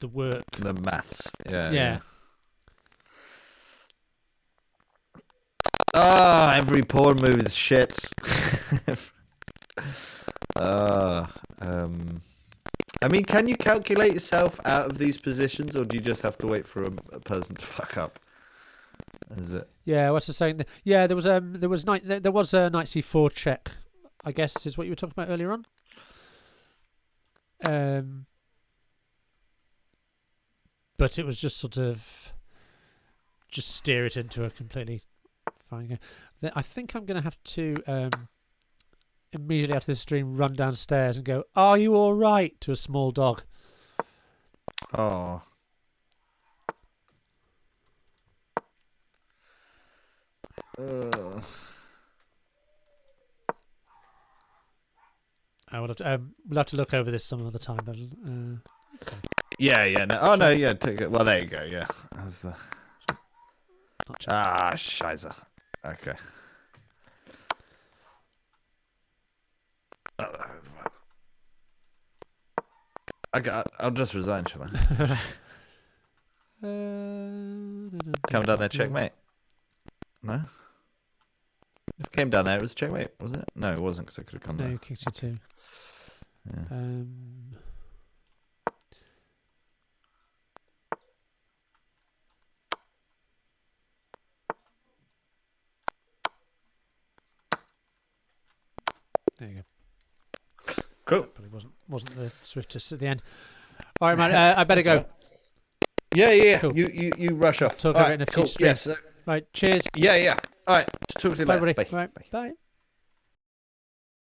work, the maths. Yeah. Yeah. Every pawn move is shit. I mean, can you calculate yourself out of these positions, or do you just have to wait for a person to fuck up? Is it? Yeah, what's the saying? Yeah, there was a knight c4 check, I guess, is what you were talking about earlier on. But it was just sort of just steer it into a completely fine game. I think I'm going to have to immediately after this stream run downstairs and go, "Are you all right?" to a small dog. Oh. We'll have to look over this some other time. But, Yeah. No. Oh no. Yeah. Take it. Well, there you go. Yeah. not Scheiße. Okay. I'll just resign, shall I? Come down there, checkmate. No. If it came down there, it was checkmate, was it? No, it wasn't because I could have come No, there. King C2. Yeah. There you go. Cool. Probably wasn't the swiftest at the end. All right, man. I better go. Yeah. Cool. You rush off. Talk All about it in a few cool. streams. Yes. Right. Cheers. Yeah. All right. Talk to you Bye, later. buddy. Bye. Right. Bye.